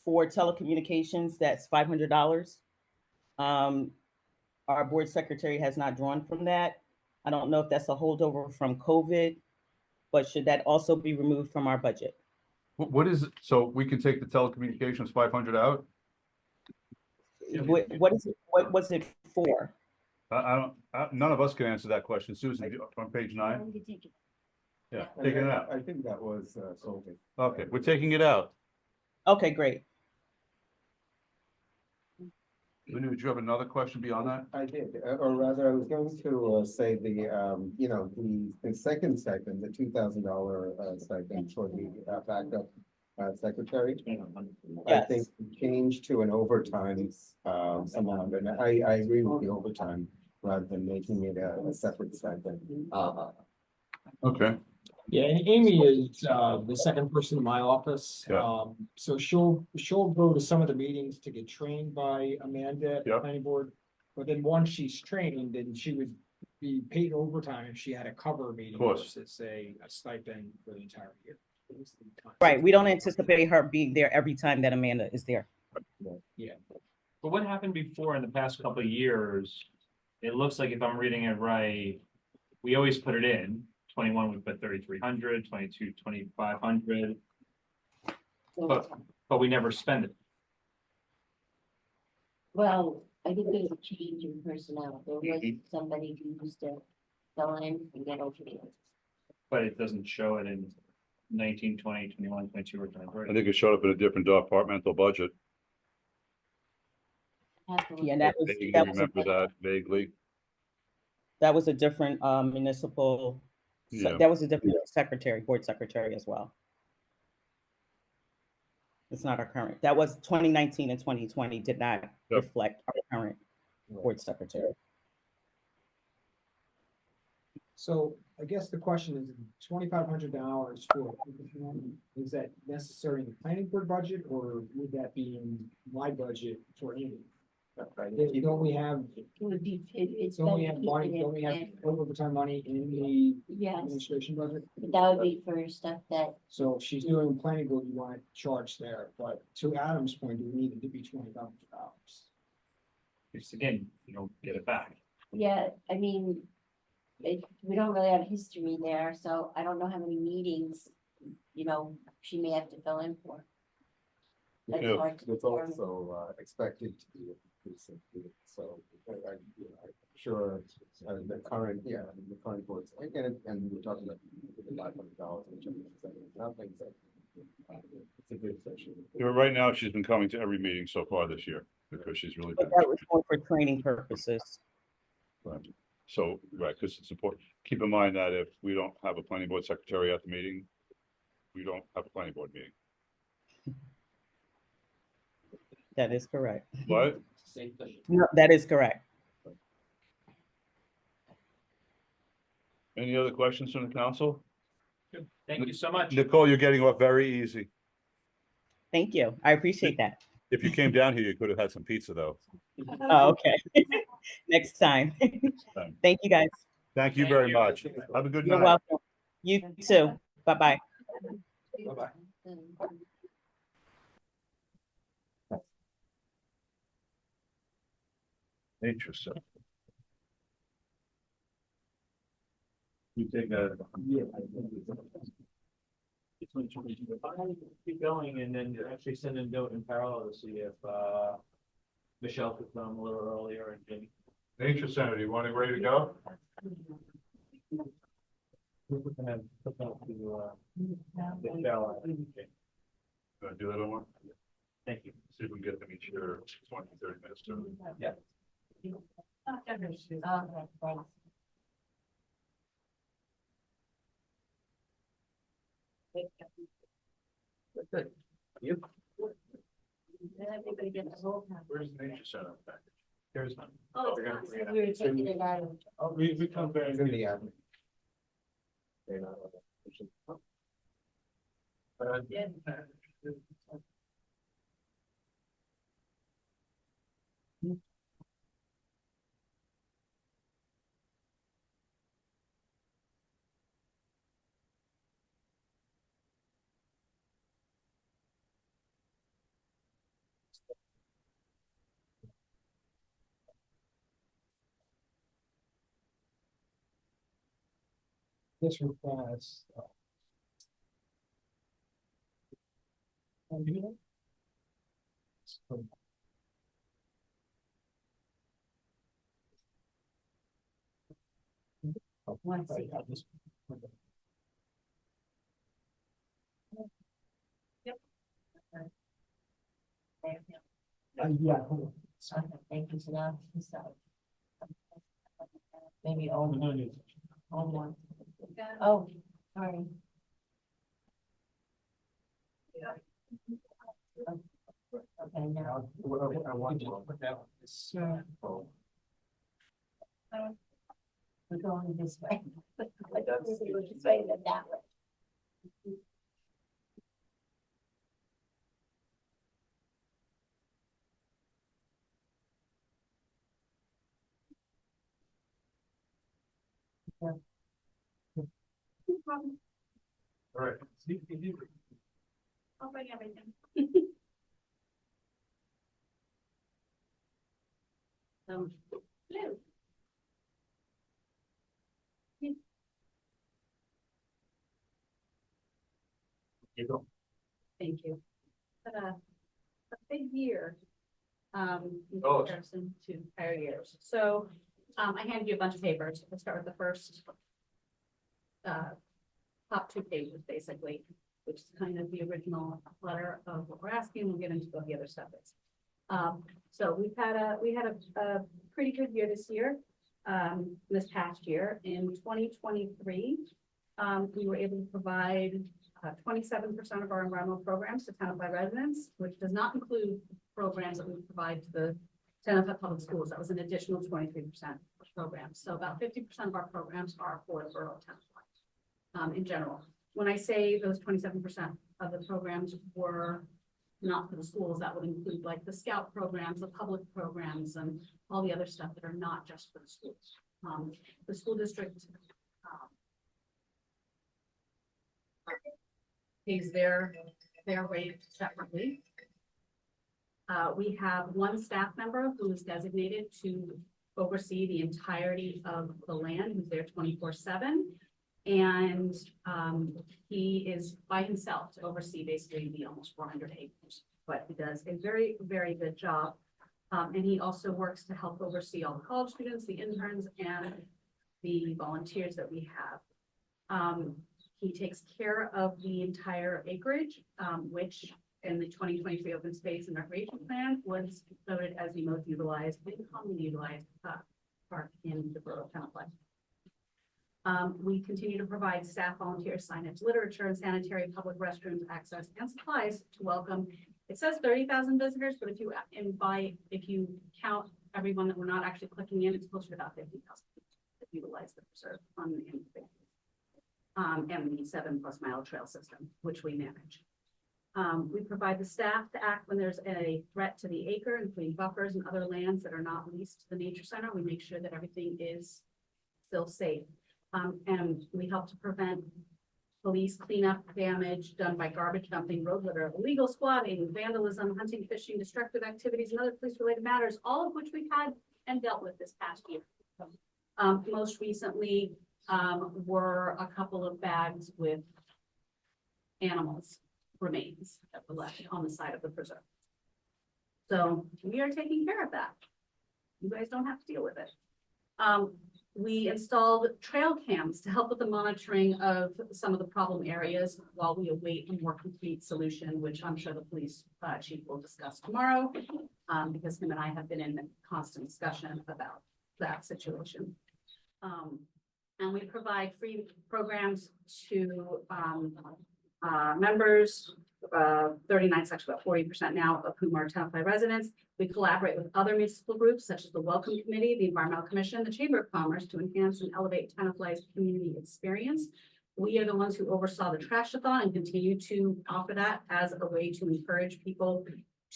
for telecommunications that's $500. Our board secretary has not drawn from that. I don't know if that's a holdover from COVID, but should that also be removed from our budget? What is it? So we can take the telecommunications 500 out? What is it? What was it for? None of us can answer that question. Susan, on page 9? Yeah, taking it out. I think that was sold. Okay, we're taking it out. Okay, great. Lou, did you have another question beyond that? I did, or rather, I was going to say the second stipend, the $2,000 stipend for the backup secretary. I think change to an overtime amount, and I agree with the overtime rather than making it a separate stipend. Okay, Yeah, and Amy is the second person in my office. Yeah. So she'll go to some of the meetings to get trained by Amanda at the Yep. planning board. But then once she's trained, then she would be paid overtime if she had a cover meeting course. versus say a stipend for the entire year. Right, we don't anticipate her being there every time that Amanda is there. But what happened before in the past couple of years? It looks like if I'm reading it right, we always put it in. 21, we put 3,300, 22, 2,500, but we never spend it. Well, I think there's a change in personnel. There was somebody who used to fill in and get over there. But it doesn't show it in 19, 20, 21, 22, or I 23. think it showed up in a different departmental budget. Yeah, that was, Vaguely that was, remember a, that vaguely. that was a different municipal, Yeah. that was a different secretary, board secretary as well. It's not our current, that was 2019 and 2020 did not Yep. reflect our current board secretary. So I guess the question is $2,500 for, is that necessary in the planning board budget or would that be in my budget for Amy? Don't we have, It would be, it's. don't we better have keeping money, it don't we have in- overtime money in the Yes, administration budget? but that would be for stuff that, So if she's doing planning board, you want to charge there, but to Adam's point, do we need it to be $2,500? Because again, you don't get it back. yeah, I mean, we don't really have history there, so I don't know how many meetings, she may have to fill in for. That's Yeah, hard to It's determine. also expected to be a precinct, so I'm sure the current boards, and we're talking about $500, which is nothing, but it's a good session. Right now, she's been coming to every meeting so far this year because she's really But been. that was more for training purposes. So, right, because it's important. Keep in mind that if we don't have a planning board secretary at the meeting, we don't have a planning board meeting. That is correct. What? No, that is correct. Any other questions from the council? Thank you so much. Nicole, you're getting off very easy. Thank you. I appreciate that. If you came down here, you could have had some pizza though. Oh, okay. Next time. time. Thank you, guys. Thank you very much. Have a good You're night. welcome. You too. Bye-bye. Bye-bye. Interesting. You take a. Keep going and then actually send a note in parallel to see if, Michelle could come a little earlier and Jimmy. Nature Center, you want it ready to go? We're gonna put that to, Michelle. Gonna do that one? Thank you. See if we can get them each here 20, 30 minutes. early. Yeah. Good. You? Everybody gets a whole time. Where's the Nature Center package? Here's one. Oh, We're gonna- we were taking it out of. We come back. It's in the admin. They're not on that. This requires. One second. Yeah. Okay, thank you, so now, so. Maybe old one. Oh, sorry. Okay, now. I want to put that on this. We're going this way. I don't see what you're saying that way. All right. I'll bring everything. Blue. You go. Thank you. But a big year, in Oh. comparison to prior years. So, I handed you a bunch of papers. Let's start with the first, top 2 pages, basically, which is kind of the original letter of what we're asking. We'll get into what the other stuff is. So we had a pretty good year this past year. In 2023, we were able to provide 27% of our environmental programs to Tenafly residents, which does not include programs that we provide to the Tenafly Public Schools. That was an additional 23% programs. So about 50% of our programs are for the borough of Tenafly, in general. When I say those 27% of the programs were not for the schools, that would include like the scout programs, the public programs, and all the other stuff that are not just for the schools. The school district pays their rate separately. We have one staff member who is designated to oversee the entirety of the land, who's there 24/7. And he is by himself to oversee basically the almost 400 acres, but he does a very, very good job. And he also works to help oversee all the college students, the interns, and the volunteers that we have. He takes care of the entire acreage, which in the 2023 Open Space and Recreation Plan was voted as the most utilized and commonly utilized park in the borough of Tenafly. We continue to provide staff, volunteers, signage, literature, and sanitary public restrooms access and supplies to welcome. It says 30,000 visitors, but if you count everyone that we're not actually clicking in, it's closer to about 50,000 that utilize the preserve on the end of it. And the 7+ mile trail system, which we manage. We provide the staff to act when there's a threat to the acre, including buffers and other lands that are not leased to the nature center. We make sure that everything is still safe. And we help to prevent police cleanup damage done by garbage dumping, road litter, illegal squatting, vandalism, hunting, fishing, destructive activities, and other police-related matters, all of which we've had and dealt with this past year. Most recently were a couple of bags with animals remains that were left on the side of the preserve. So we are taking care of that. You guys don't have to deal with it. We installed trail cams to help with the monitoring of some of the problem areas while we await a more complete solution, which I'm sure the police chief will discuss tomorrow, because him and I have been in constant discussion about that situation. And we provide free programs to members, 39, actually about 40% now of whom are Tenafly residents. We collaborate with other municipal groups such as the Welcome Committee, the Environmental Commission, the Chamber of Commerce to enhance and elevate Tenafly's community experience. We are the ones who oversaw the trash-a-thon and continue to offer that as a way to encourage people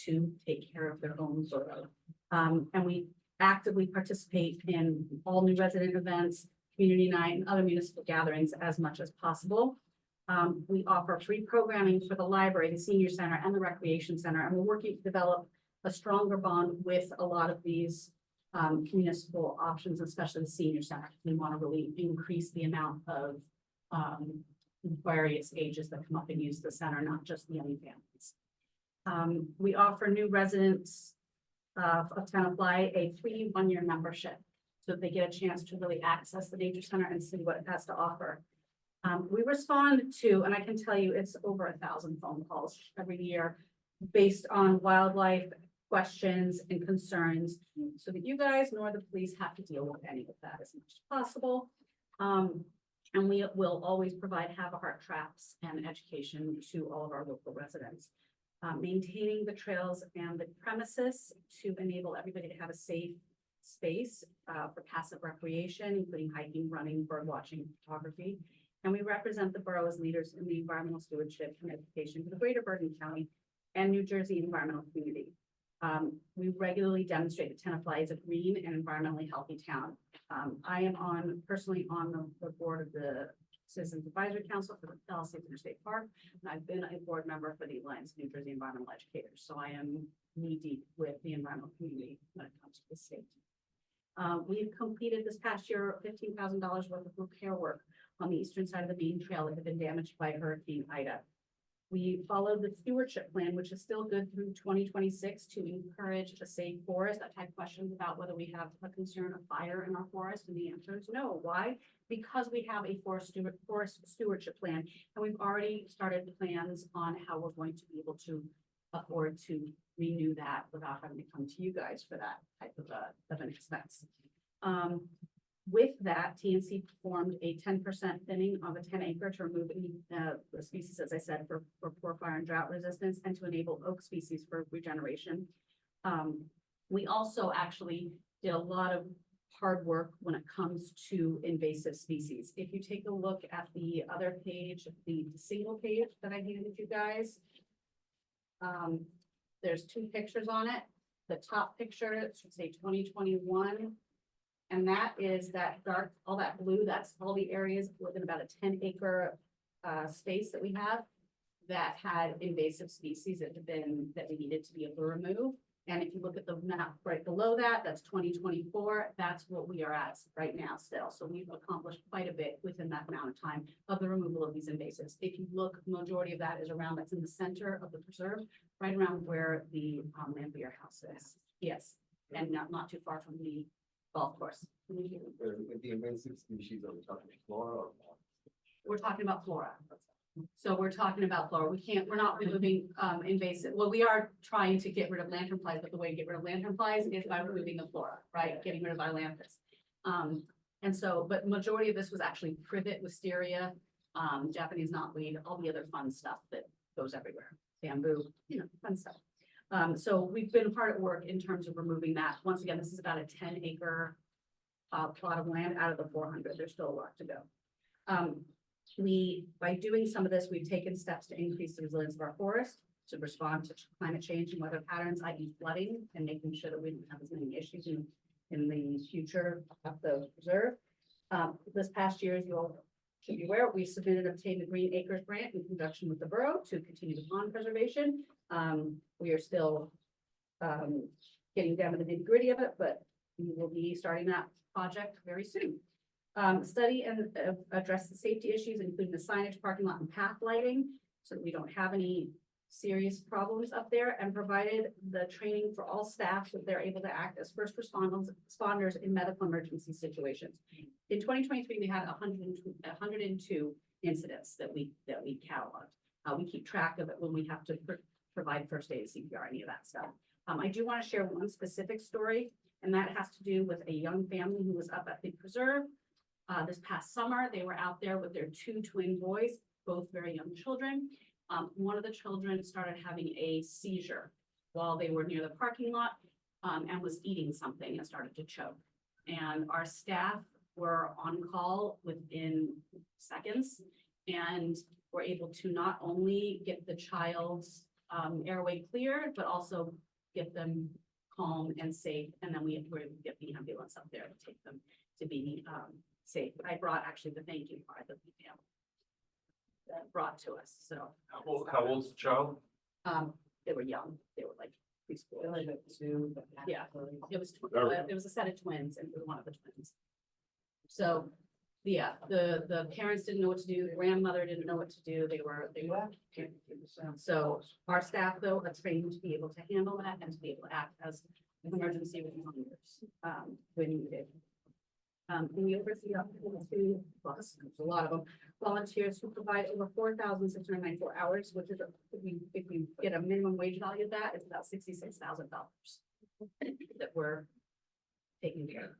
to take care of their own borough. And we actively participate in all new resident events, community night, and other municipal gatherings as much as possible. We offer free programming for the library, the senior center, and the recreation center, and we're working to develop a stronger bond with a lot of these municipal options, especially the senior center. We want to really increase the amount of various ages that come up and use the center, not just the young families. We offer new residents of Tenafly a free 1-year membership so that they get a chance to really access the nature center and see what it has to offer. We respond to, and I can tell you it's over 1,000 phone calls every year based on wildlife questions and concerns so that you guys nor the police have to deal with any of that as much as possible. And we will always provide have-a-heart traps and education to all of our local residents. Maintaining the trails and the premises to enable everybody to have a safe space for passive recreation, including hiking, running, bird watching, photography. And we represent the borough as leaders in the environmental stewardship and education for the greater Bergen County and New Jersey environmental community. We regularly demonstrate that Tenafly is a green and environmentally healthy town. I am personally on the board of the Citizens Advisory Council for the Palisades Interstate Park, and I've been a board member for the Alliance of New Jersey Environmental Educators. So I am knee deep with the environmental community when it comes to the state. We've completed this past year $15,000 worth of repair work on the eastern side of the main trail that had been damaged by Hurricane Ida. We followed the stewardship plan, which is still good through 2026 to encourage a safe forest. I've had questions about whether we have a concern of fire in our forest, and the answer is no. Why? Because we have a forest stewardship plan, and we've already started plans on how we're going to be able to afford to renew that without having to come to you guys for that type of an expense. With that, TNC performed a 10% thinning of a 10-acre to remove the species, as I said, for poor fire and drought resistance, and to enable oak species for regeneration. We also actually did a lot of hard work when it comes to invasive species. If you take a look at the other page, the single page that I handed you guys, there's two pictures on it. The top picture should say 2021. And that is that dark, all that blue, that's all the areas within about a 10-acre space that we have that had invasive species that we needed to be able to remove. And if you look at the map right below that, that's 2024. That's what we are at right now still. So we've accomplished quite a bit within that amount of time of the removal of these invasives. If you look, majority of that is around, that's in the center of the preserve, right around where the Lampier house is. Yes, and not too far from the golf course. With the invasive species, are we talking flora or fauna? We're talking about flora. So we're talking about flora. We're not removing invasive. Well, we are trying to get rid of lanternflies, but the way to get rid of lanternflies is by removing the flora, right? Getting rid of ailanthus. And so, but majority of this was actually privet, wisteria, Japanese knotweed, all the other fun stuff that goes everywhere. Bamboo, fun stuff. So we've been hard at work in terms of removing that. Once again, this is about a 10-acre plot of land out of the 400. There's still a lot to go. By doing some of this, we've taken steps to increase the resilience of our forest to respond to climate change and weather patterns, i.e. flooding, and making sure that we don't have as many issues in the future of the preserve. This past year, as you all should be aware, we submitted and obtained the Green Acres Grant in conjunction with the borough to continue the pond preservation. We are still getting down to the nitty-gritty of it, but we will be starting that project very soon. Study and address the safety issues, including the signage, parking lot, and path lighting, so that we don't have any serious problems up there, and provided the training for all staff so that they're able to act as first responders in medical emergency situations. In 2023, we had 102 incidents that we cataloged. We keep track of it when we have to provide first aid, CPR, any of that stuff. I do want to share one specific story, and that has to do with a young family who was up at the preserve. This past summer, they were out there with their two twin boys, both very young children. One of the children started having a seizure while they were near the parking lot and was eating something and started to choke. And our staff were on call within seconds and were able to not only get the child's airway cleared, but also get them calm and safe. And then we were able to get the ambulance up there to take them to be safe. I brought actually the thank you card that the family brought to us. So How old's the child? they were young. They were like preschool. Yeah, it was Very it was a set of twins, and it was one of the twins. So yeah, the parents didn't know what to do. The grandmother didn't know what to do. They were so our staff though are trained to be able to handle that and to be able to act as emergency responders when needed. And we oversee up to two, plus, there's a lot of them, volunteers who provide over 4,694 hours, which is, if you get a minimum wage value of that, it's about $66,000 that we're taking care of.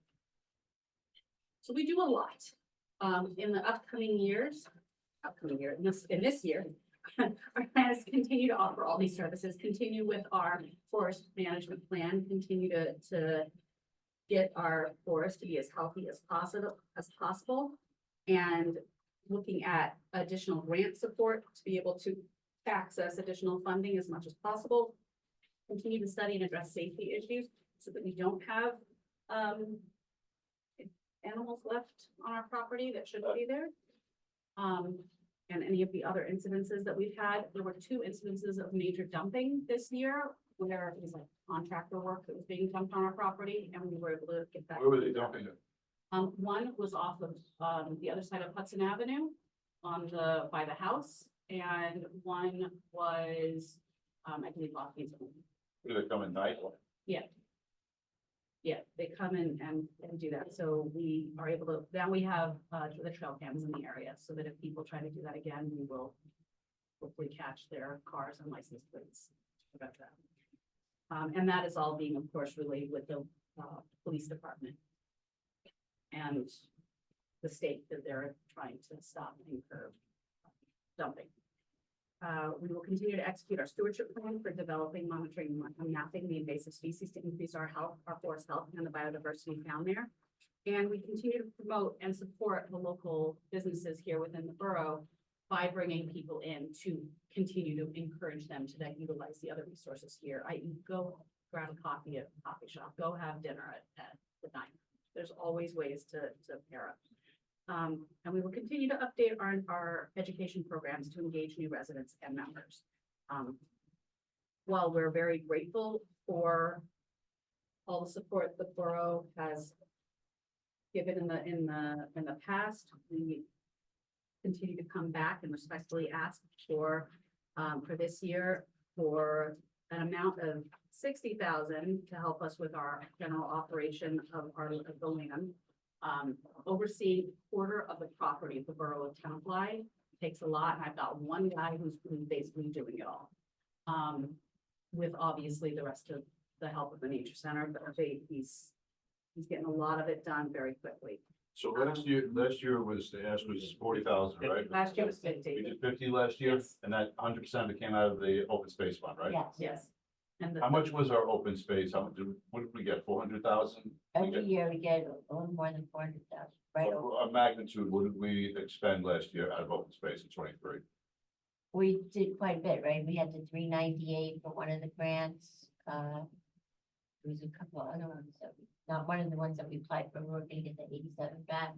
So we do a lot. In the upcoming years, in this year, our plan is to continue to offer all these services, continue with our forest management plan, continue to get our forest to be as healthy as possible, and looking at additional grant support to be able to access additional funding as much as possible. Continue to study and address safety issues so that we don't have animals left on our property that shouldn't be there. And any of the other incidences that we've had, there were 2 incidences of major dumping this year where it was like contractor work that was being dumped on our property, and we were able to get that. Where were they dumping it? One was off of, the other side of Hudson Avenue by the house, and one was, I believe off Hazel. Where they come at night? Yeah, they come in and do that. So we are able to, now we have, the trail cams in the area, so that if people try to do that again, we will hopefully catch their cars and license plates to prevent that. And that is all being, of course, relayed with the, police department and the state that they're trying to stop and curb dumping. We will continue to execute our stewardship plan for developing, monitoring, and mapping the invasive species to increase our health, our forest health, and the biodiversity found there. And we continue to promote and support the local businesses here within the borough by bringing people in to continue to encourage them to then utilize the other resources here. I.e., go grab a coffee at a coffee shop, go have dinner at the diner. There's always ways to pair up. And we will continue to update our education programs to engage new residents and members. While we're very grateful for all the support the borough has given in the past, we continue to come back and respectfully ask for this year for an amount of $60,000 to help us with our general operation of the land. Overseeing a quarter of the property of the borough of Tenafly takes a lot, and I've got one guy who's basically doing it all. With obviously the rest of the help of the nature center, but he's getting a lot of it done very quickly. So last year was, the ask was 40,000, right? Last year was We 50. did 50 last year, Yes. and that 100% that came out of the open space fund, right? Yes. Yes. And How much was our open space? What did we get? 400,000? Every year we get a little more than 400,000, right? A magnitude, what did we expend last year out of open space in 23? We did quite a bit, right? We had the 398 for one of the grants. There was a couple of other ones that not one of the ones that we applied for, we were gonna get the 87 back.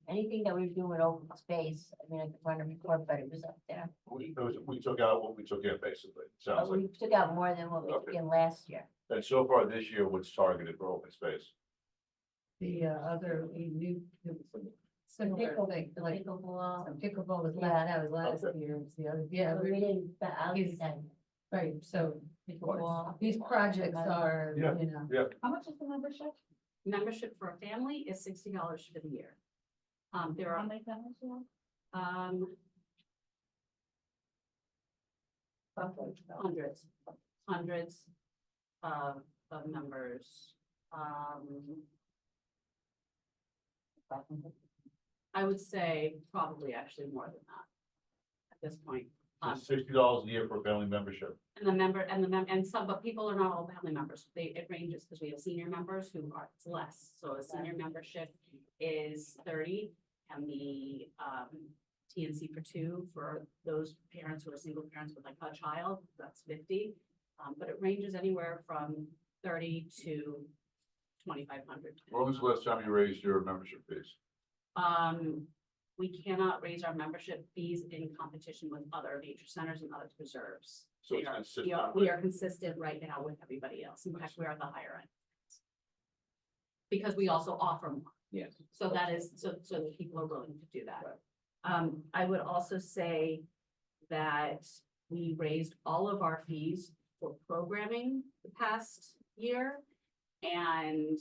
Anything that we were doing with open space, I mean, I could run a report, but it was up there. We took out what we took in, basically, sounds But like. we took out more than what we took in last year. And so far this year, what's targeted for open space? The other new. Similar thing, like Pickleball. pickleball was Yeah. that was last Okay. year, it's the other. Yeah, we didn't, but I'll He's- do that. Right, so Pickleball. these projects are, Yeah. you know. Yeah. How much is the membership? Membership for a family is $60 for the year. There are. Hundreds of members. I would say probably actually more than that at this point. $60 a year for a family membership. And some, but people are not all family members. It ranges because we have senior members who are, it's less. So a senior membership is 30 and the TNC for 2 for those parents who are single parents with like a child, that's 50. But it ranges anywhere from 30 to 2,500. When was the last time you raised your membership fees? We cannot raise our membership fees in competition with other nature centers and other preserves. So We it's are- consistent. We are consistent right now with everybody else. In fact, we are the higher end. Because we also offer more. Yes. So that is, so that people are willing to do that. I would also say that we raised all of our fees for programming the past year. And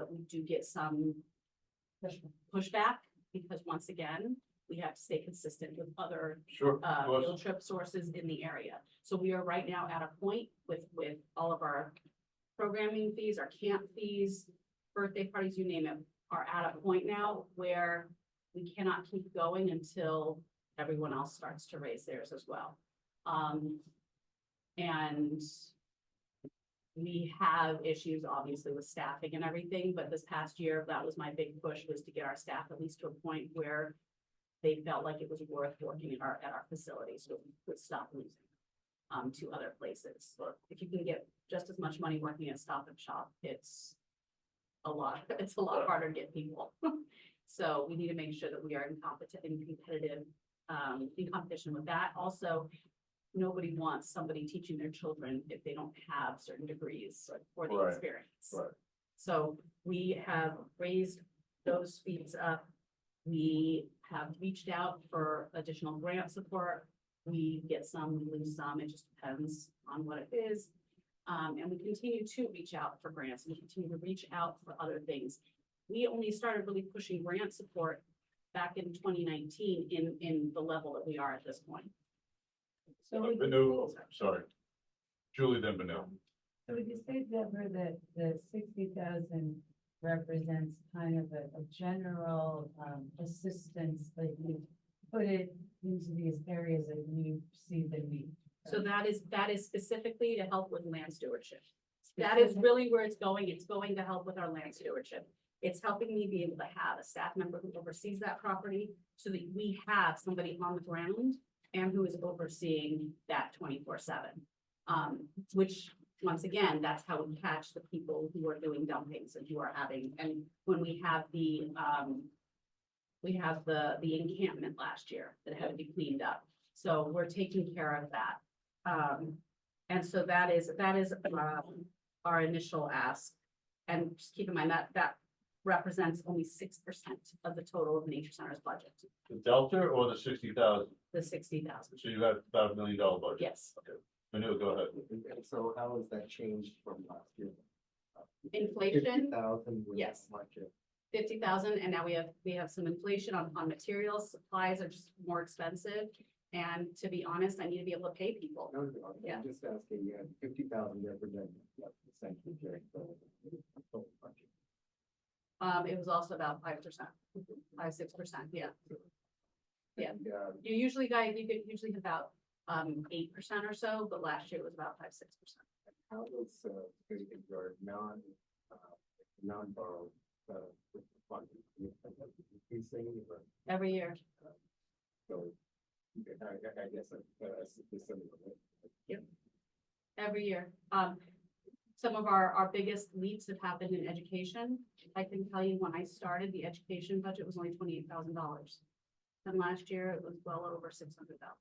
we do get some pushback, because once again, we have to stay consistent with other Sure, of course. field trip sources in the area. So we are right now at a point with all of our programming fees, our camp fees, birthday parties, you name it, are at a point now where we cannot keep going until everyone else starts to raise theirs as well. And we have issues obviously with staffing and everything, but this past year, that was my big push, was to get our staff at least to a point where they felt like it was worth working at our facility, so we would stop losing to other places. So if you can get just as much money working at Stop and Shop, it's a lot harder to get people. So we need to make sure that we are in competitive, in competition with that. Also, nobody wants somebody teaching their children if they don't have certain degrees for the Right, experience. right. So we have raised those fees up. We have reached out for additional grant support. We get some, we lose some, it just depends on what it is. And we continue to reach out for grants, and we continue to reach out for other things. We only started really pushing grant support back in 2019 in the level that we are at this point. So would Banu, you say, sorry. Julie, then Banu. so would you say, Deborah, that the 60,000 represents kind of a general assistance, like you put it into these areas that you see the need? So that is specifically to help with land stewardship. That is really where it's going. It's going to help with our land stewardship. It's helping me be able to have a staff member who oversees that property, so that we have somebody on the ground and who is overseeing that 24/7. Which, once again, that's how we catch the people who are doing dumpings and who are having, and when we have the encampment last year that had to be cleaned up. So we're taking care of that. And so that is our initial ask. And just keep in mind that represents only 6% of the total of the Nature Center's budget, The Delta or the 60,000? the 60,000. So you have about $1 million budget? Yes, Manu, go ahead. And so how has that changed from last year? inflation, 50,000 was Yes. much of- 50,000, and now we have some inflation on materials. Supplies are just more expensive. And to be honest, I need to be able to pay people. No, no, Yeah. I'm just asking, you had 50,000 represent what percentage of the total budget? It was also about 5%, 5-6%, yeah. Yeah. And, You usually usually have about 8% or so, but last year it was about 5-6%. how was your non-borrowed funding increasing or Every year. so? I guess it's similar. Every year. Some of our biggest leaps have happened in education. I can tell you, when I started, the education budget was only $28,000. And last year it was well over 600,000.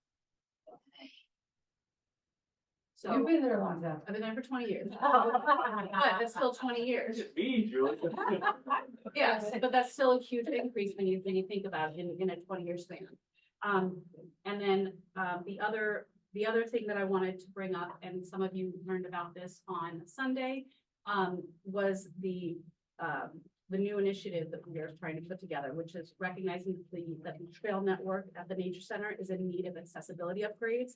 So You've been there a long time. I've been there for 20 years. But it's still 20 years. Yes, but that's still a huge increase when you think about it in a 20-year span. And then the other thing that I wanted to bring up, and some of you learned about this on Sunday, was the new initiative that we are trying to put together, which is recognizing that the trail network at the Nature Center is in need of accessibility upgrades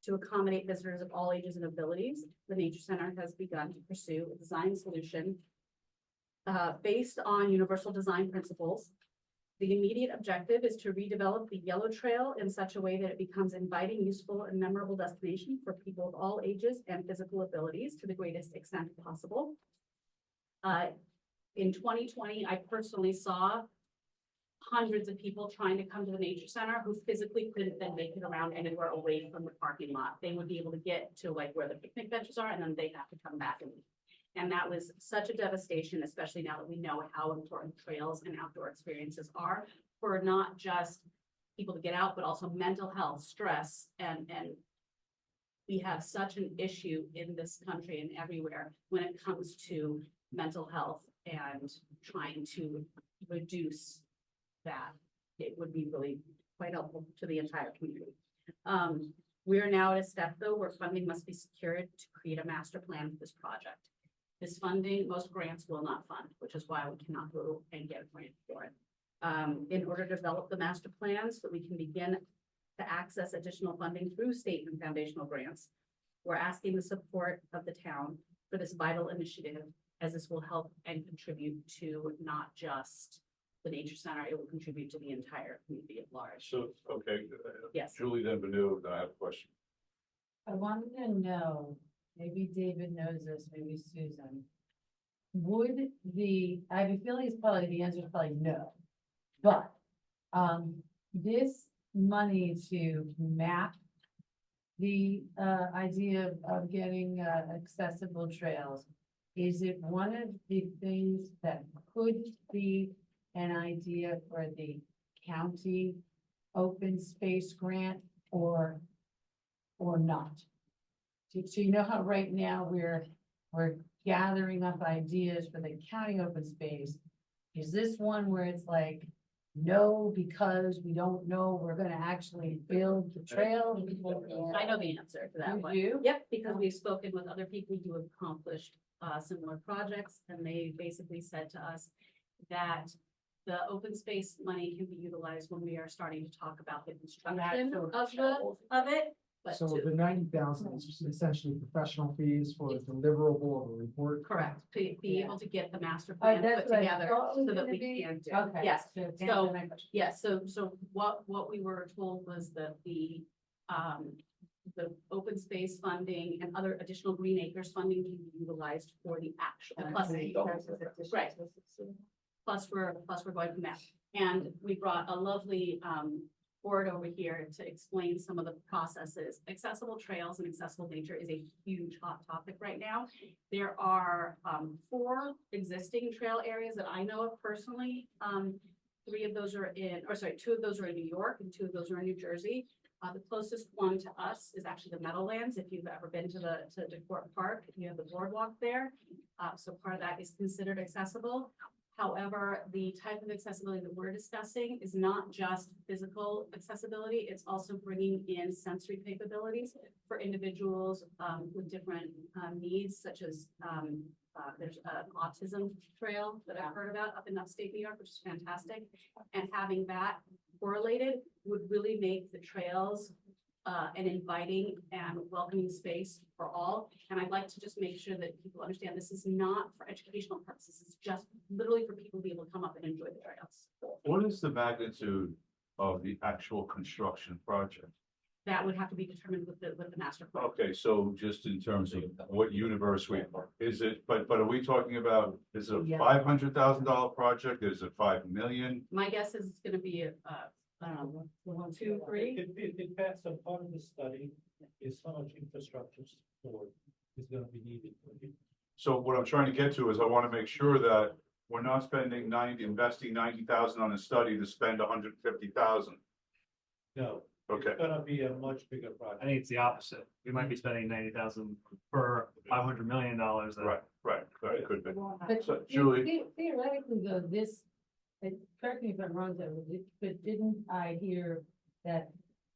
to accommodate visitors of all ages and abilities. The Nature Center has begun to pursue a design solution based on universal design principles. The immediate objective is to redevelop the Yellow Trail in such a way that it becomes inviting, useful, and memorable destination for people of all ages and physical abilities to the greatest extent possible. In 2020, I personally saw hundreds of people trying to come to the Nature Center who physically couldn't then make it around anywhere away from the parking lot. They would be able to get to like where the picnic benches are, and then they have to come back and leave. And that was such a devastation, especially now that we know how important trails and outdoor experiences are for not just people to get out, but also mental health, stress, and we have such an issue in this country and everywhere when it comes to mental health and trying to reduce that. It would be really quite helpful to the entire community. We are now at a step, though, where funding must be secured to create a master plan for this project. This funding, most grants will not fund, which is why we cannot go and get a grant for it. In order to develop the master plan so that we can begin to access additional funding through state and foundational grants, we're asking the support of the town for this vital initiative, as this will help and contribute to not just the nature center, it will contribute to the entire community at large. So, okay. Yes. Julie then Benu, then I have a question. I wanted to know, maybe David knows this, maybe Susan. Would I have a feeling it's probably, the answer is probably no. But, this money to map the, idea of getting, accessible trails, is it one of the things that could be an idea for the county open space grant or not? So you know how right now we're gathering up ideas for the county open space. Is this one where it's like, no, because we don't know, we're gonna actually build the trail? I know the answer to that You one. do? Yep, because we've spoken with other people who have accomplished similar projects, and they basically said to us that the open space money can be utilized when we are starting to talk about the construction of it. But So the 90,000 is essentially professional fees for the deliverable of a report. correct, to be able to get the master Oh, plan that's put what I together thought it was so that gonna we be. can do. Okay. Yes, to answer so- my question. yes, so what we were told was that the open space funding and other additional green acres funding can be utilized for the actual, plus, right. Plus we're going from that. And we brought a lovely board over here to explain some of the processes. Accessible trails and accessible nature is a huge hot topic right now. There are 4 existing trail areas that I know of personally. 2 of those are in New York and 2 of those are in New Jersey. The closest one to us is actually the Meadowlands. If you've ever been to DeCourt Park, you have the boardwalk there. So part of that is considered accessible. However, the type of accessibility that we're discussing is not just physical accessibility, it's also bringing in sensory capabilities for individuals with different needs, such as there's an autism trail that I've heard about up in upstate New York, which is fantastic. And having that correlated would really make the trails an inviting and welcoming space for all. And I'd like to just make sure that people understand this is not for educational purposes. It's just literally for people to be able to come up and enjoy the trails. What is the magnitude of the actual construction project? That would have to be determined with the master plan. Okay, so just in terms of what universe is it, but are we talking about, is it a Yeah. $500,000 project? Is it 5 million? My guess is it's gonna be I don't know, 1, 2, 3. It depends on part of the study is how much infrastructure support is gonna be needed. So what I'm trying to get to is I want to make sure that we're not investing 90,000 on a study to spend 150,000. No, Okay, it's gonna be a much bigger project. I think it's the opposite. We might be spending 90,000 for $500 million. right, could be. But So, Julie- theoretically, though, correct me if I'm wrong, though, but didn't I hear that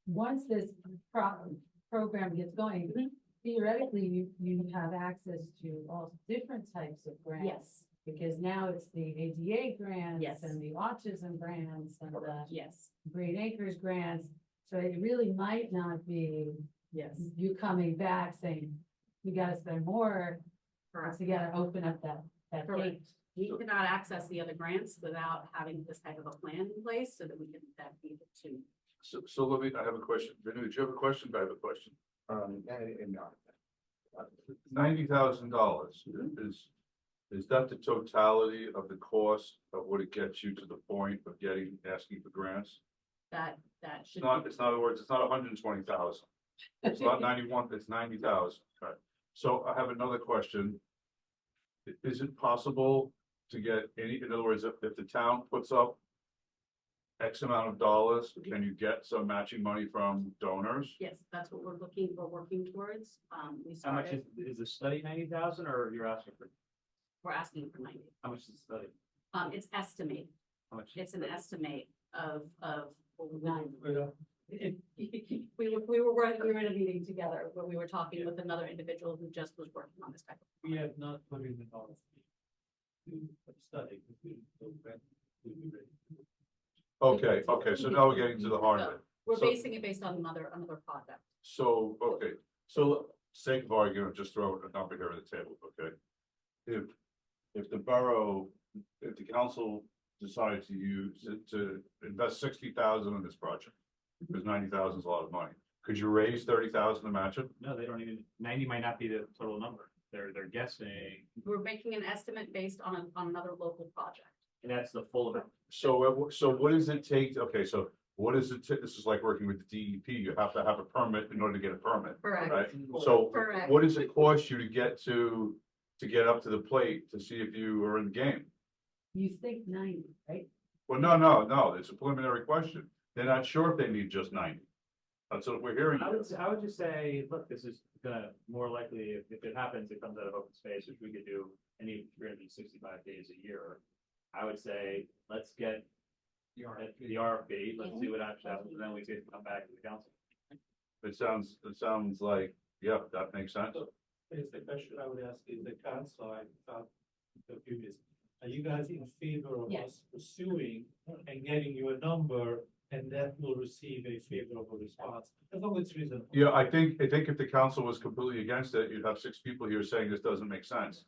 once this program gets going, theoretically, you have access to all different types of grants? Yes, Because now it's the ADA grants Yes. and the autism grants and the yes, Green Acres grants. So it really might not be yes, you coming back saying, you gotta spend more, correct. so you gotta open up that Correct. gate. We cannot access the other grants without having this type of a plan in place so that we can then be able to. So let me, I have a question. Vinu, did you have a question? I have a question. And $90,000, is that the totality of the cost of what it gets you to the point of asking for grants? That It's should. not, it's not, in other words, it's not 120,000. It's not 91, it's 90,000. Okay. So I have another question. Is it possible to get in other words, if the town puts up X amount of dollars, can you get some matching money from donors? Yes, that's what we're working towards. We How much started, is the study 90,000 or you're asking for, we're asking for 90. how much is the study? It's estimated. How much? It's an estimate of. we were in a meeting together where we were talking with another individual who just was working on this type of. We have not put in an RFP. Study. Okay, so now we're getting to the heart of it. We're So- basing it based on another project. So, okay, so sake of argument, just throw a number here on the table, okay? If the borough, if the council decided to use, to invest 60,000 in this project, because 90,000 is a lot of money, could you raise 30,000 to match it? No, they don't even, 90 might not be the total number. They're guessing, We're making an estimate based on another local project. and that's the full amount. So what does it take, okay, so what is it, this is like working with the DEP, you have to have a permit in order to get a permit, Correct. right? So Correct. what does it cost you to get up to the plate to see if you are in the game? You think 90, right? Well, no, it's a preliminary question. They're not sure if they need just 90. That's what we're hearing. I would just say, look, this is gonna more likely, if it happens, it comes out of open space, which we could do any 365 days a year. I would say, let's get the RFP, let's see what actually happens, and then we can come back to the council. It sounds like, yeah, that makes sense. Here's the question I would ask is the council, I thought, the previous, are you guys in favor of Yes. us pursuing and getting you a number and that will receive a favorable response? As long as it's reasonable. Yeah, I think if the council was completely against it, you'd have 6 people here saying this doesn't make sense.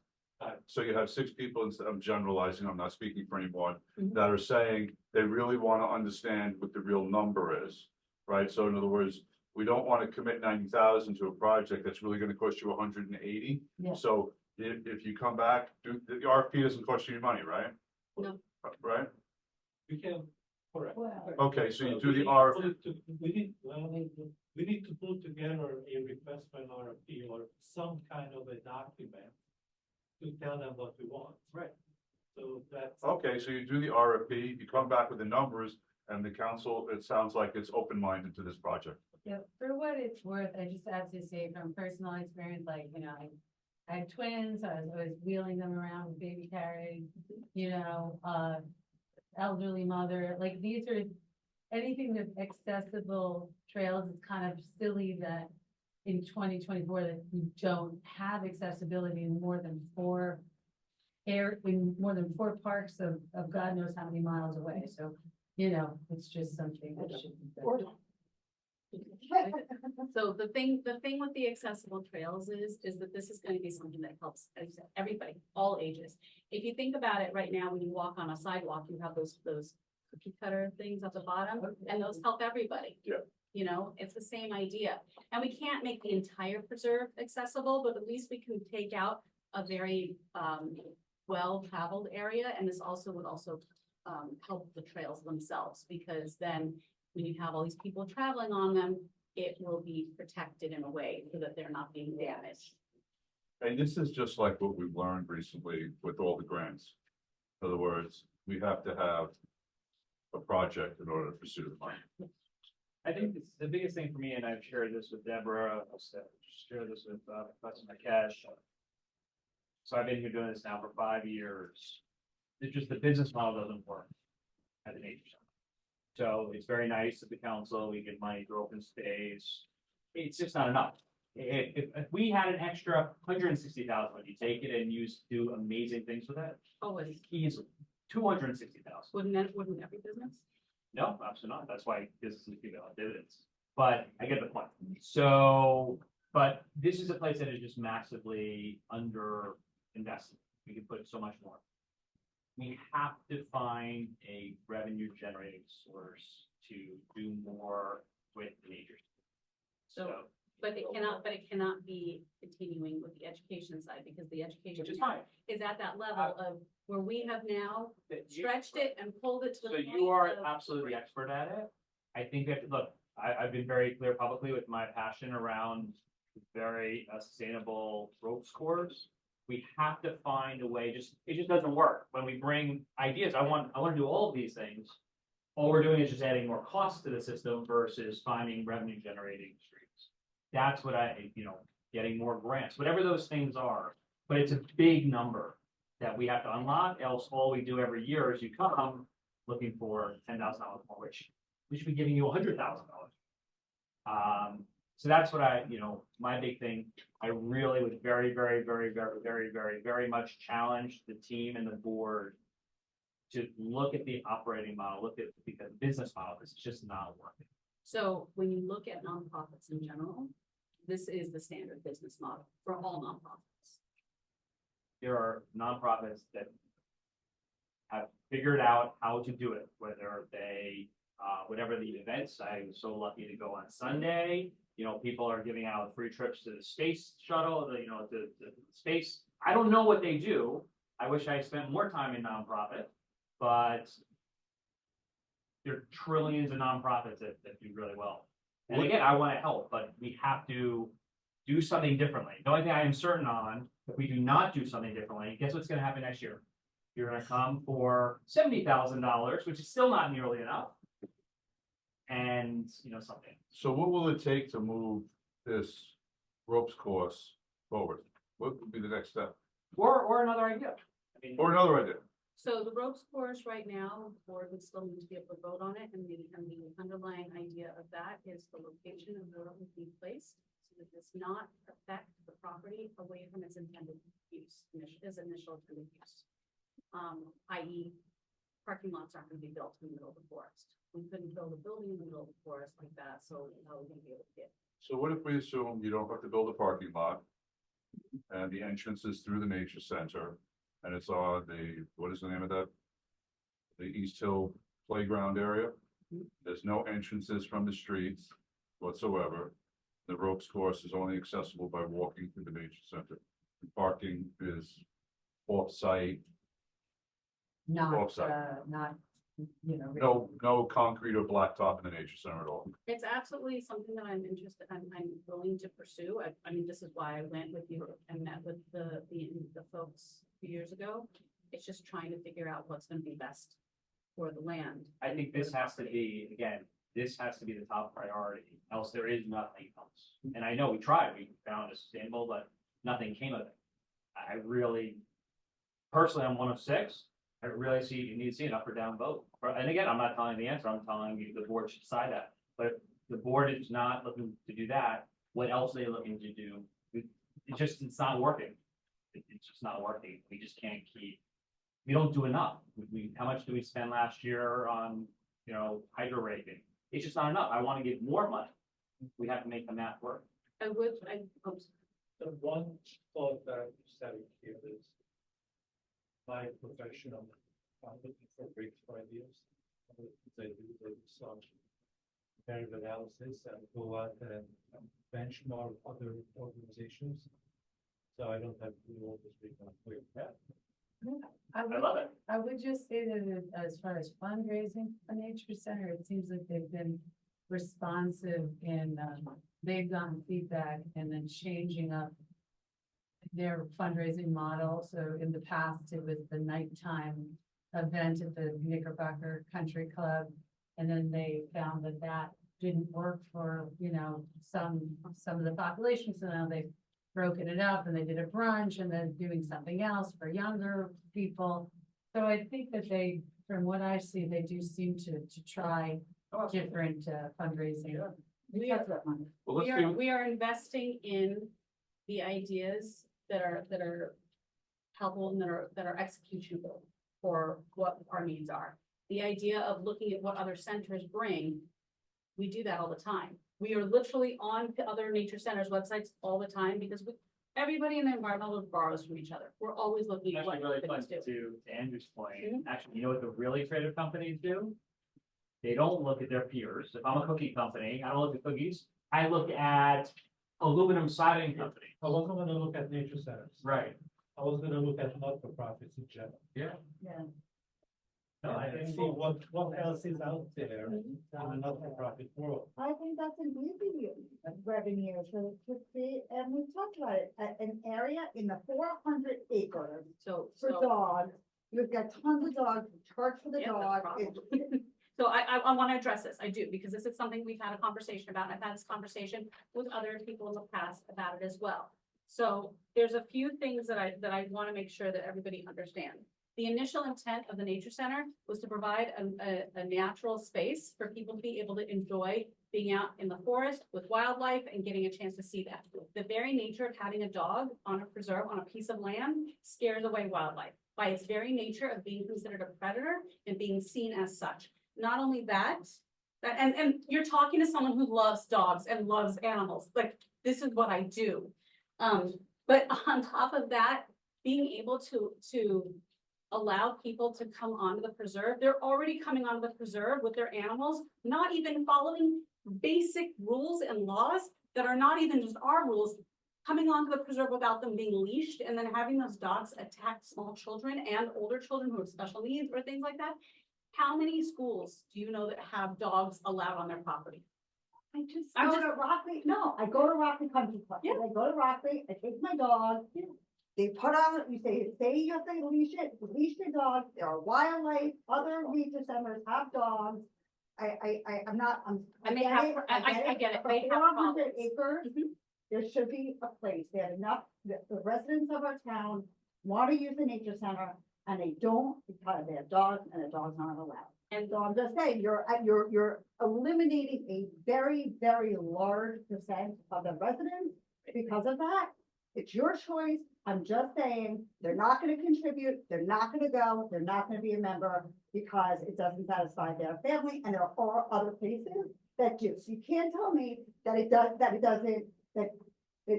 So you have 6 people, instead of generalizing, I'm not speaking for anyone, Mhm. that are saying they really want to understand what the real number is, right? So in other words, we don't want to commit 90,000 to a project that's really going to cost you 180. Yeah. So if you come back, the RFP doesn't cost you any money, right? No. Right? We can, correct. Well, Okay, so you So do the we RFP. need to- we need to put together a request for an RFP or some kind of a document to tell them what we want. Right. So that's. Okay, so you do the RFP, you come back with the numbers, and the council, it sounds like it's open-minded to this project. Yeah, for what it's worth, I just have to say from personal experience, like, you know, I had twins, I was always wheeling them around with baby carriage, you know, elderly mother, like these are, anything with accessible trails, it's kind of silly that in 2024 that we don't have accessibility in more than 4 parks of God knows how many miles away. So, you know, it's just something that should be done. So the thing with the accessible trails is that this is going to be something that helps, as you said, everybody, all ages. If you think about it right now, when you walk on a sidewalk, you have those cookie cutter things at the bottom, and those help everybody. Yeah. You know, it's the same idea. And we can't make the entire preserve accessible, but at least we can take out a very well-traveled area, and this also would help the trails themselves, because then when you have all these people traveling on them, it will be protected in a way so that they're not being damaged. And this is just like what we've learned recently with all the grants. In other words, we have to have a project in order to pursue the money. I think it's the biggest thing for me, and I've shared this with Deborah, I'll share this with Professor Mikesh. So I've been here doing this now for 5 years. It's just the business model doesn't work at an age. So it's very nice at the council, we get money for open space. It's just not enough. If we had an extra 160,000, would you take it and do amazing things with it? Always. Easily, 260,000. Wouldn't every business? No, absolutely not. That's why businesses give out dividends. But I get the point. So, but this is a place that is just massively under invested. We can put so much more. We have to find a revenue generating source to do more with nature. So, but it cannot be continuing with the education side, because the education Which is fine. is at that level of where we have now That you- stretched it and pulled it to the So point you are of- absolutely expert at it. I think that, look, I've been very clear publicly with my passion around very sustainable rope scores. We have to find a way, it just doesn't work. When we bring ideas, I want to do all of these things. All we're doing is just adding more cost to the system versus finding revenue generating streams. That's what getting more grants, whatever those things are. But it's a big number that we have to unlock, else all we do every year is you come looking for $10,000 more, which we should be giving you $100,000. So that's what my big thing, I really would very much challenge the team and the board to look at the operating model, look at the business model, it's just not working. So when you look at nonprofits in general, this is the standard business model for all nonprofits. There are nonprofits that have figured out how to do it, whether they, whatever the events, I was so lucky to go on Sunday. People are giving out free trips to the space shuttle, the space. I don't know what they do. I wish I spent more time in nonprofit, but there are trillions of nonprofits that do really well. And again, I want to help, but we have to do something differently. The only thing I am certain on, if we do not do something differently, guess what's going to happen next year? You're going to come for $70,000, which is still not nearly enough. And, something. So what will it take to move this ropes course forward? What would be the next step? Or another idea. Or another idea? So the ropes course right now, the board would still need to be able to vote on it, and the underlying idea of that is the location of where it would be placed, so that it does not affect the property away from its intended use, its initial intended use. I.e. parking lots aren't gonna be built in the middle of the forest. We couldn't build a building in the middle of the forest like that, so how are we gonna be able to get? So what if we assume you don't have to build a parking lot? And the entrance is through the nature center, and it's on what is the name of that? The East Hill Playground area. There's no entrances from the streets whatsoever. The ropes course is only accessible by walking through the nature center. The parking is off-site, Not, Offsite. not, no concrete or blacktop in the nature center at all. It's absolutely something that I'm interested, I'm willing to pursue. This is why I went with you and met with the folks a few years ago. It's just trying to figure out what's gonna be best for the land. I think this has to be, again, this has to be the top priority, else there is nothing else. And I know we tried, we found a sustainable, but nothing came of it. I really, personally, I'm one of 6. I really see, you need to see an up or down vote. And again, I'm not telling you the answer, I'm telling you the board should decide that. But if the board is not looking to do that, what else are they looking to do? It's not working. It's just not working. We just can't we don't do enough. How much do we spend last year on, hydro raking? It's just not enough. I want to give more money. We have to make the math work. The one thought that I just had here is my professional, I'm looking for breakthrough ideas. They do some comparative analysis and go out and benchmark other organizations. So I don't have to do all this big one for that. I love it. I would just say that as far as fundraising for Nature Center, it seems like they've been responsive in, they've gotten feedback and then changing up their fundraising model. So in the past, it was the nighttime event at the Knickerbocker Country Club. And then they found that that didn't work for, some of the population. So now they've broken it up and they did a brunch and then doing something else for younger people. So I think that they, from what I see, they do seem to try different fundraising. We are, Well, let's see. we are investing in the ideas that are helpful and that are executable for what our needs are. The idea of looking at what other centers bring, we do that all the time. We are literally on the other nature centers websites all the time because everybody in the environmental borrows from each other. We're always looking at Actually, what really fun companies do. to Andrew's point. Actually, you know what the really creative companies do? They don't look at their peers. If I'm a cookie company, I don't look at cookies. I look at aluminum siding company. I wasn't gonna look at nature centers. Right. I was gonna look at not-for-profits in general. Yeah. Yeah. No, I And think see what else is out there in a not-for-profit world. I think that's an easy revenue to see, and we talked about it, an area in the 400 acres So for dogs. You've got tons of dogs, charge for the Yeah, no dog. problem. So I want to address this. I do, because this is something we've had a conversation about. I've had this conversation with other people in the past about it as well. So there's a few things that I want to make sure that everybody understands. The initial intent of the Nature Center was to provide a natural space for people to be able to enjoy being out in the forest with wildlife and getting a chance to see that. The very nature of having a dog on a preserve, on a piece of land, scares away wildlife by its very nature of being considered a predator and being seen as such. Not only that, and you're talking to someone who loves dogs and loves animals, like, this is what I do. But on top of that, being able to allow people to come onto the preserve, they're already coming onto the preserve with their animals, not even following basic rules and laws that are not even just our rules, coming onto the preserve without them being leashed and then having those dogs attack small children and older children who have special needs or things like that. How many schools do you know that have dogs allowed on their property? I go to Rockley, no, I go to Rockley Country Club. Yeah. I go to Rockley, I take my dog. They put on, you say you have to leash it, leash your dog. There are wildlife, other nature centers have dogs. I'm not, And they have, I get it, they have 400 problems. acres, Mhm. there should be a place. They have enough, the residents of our town want to use the nature center and they don't because they have dogs and the dogs aren't allowed. And so I'm just saying, you're eliminating a very, very large percent of the residents because of that. It's your choice. I'm just saying, they're not gonna contribute, they're not gonna go, they're not gonna be a member because it doesn't satisfy their family, and there are other places that do. So you can't tell me that it doesn't, that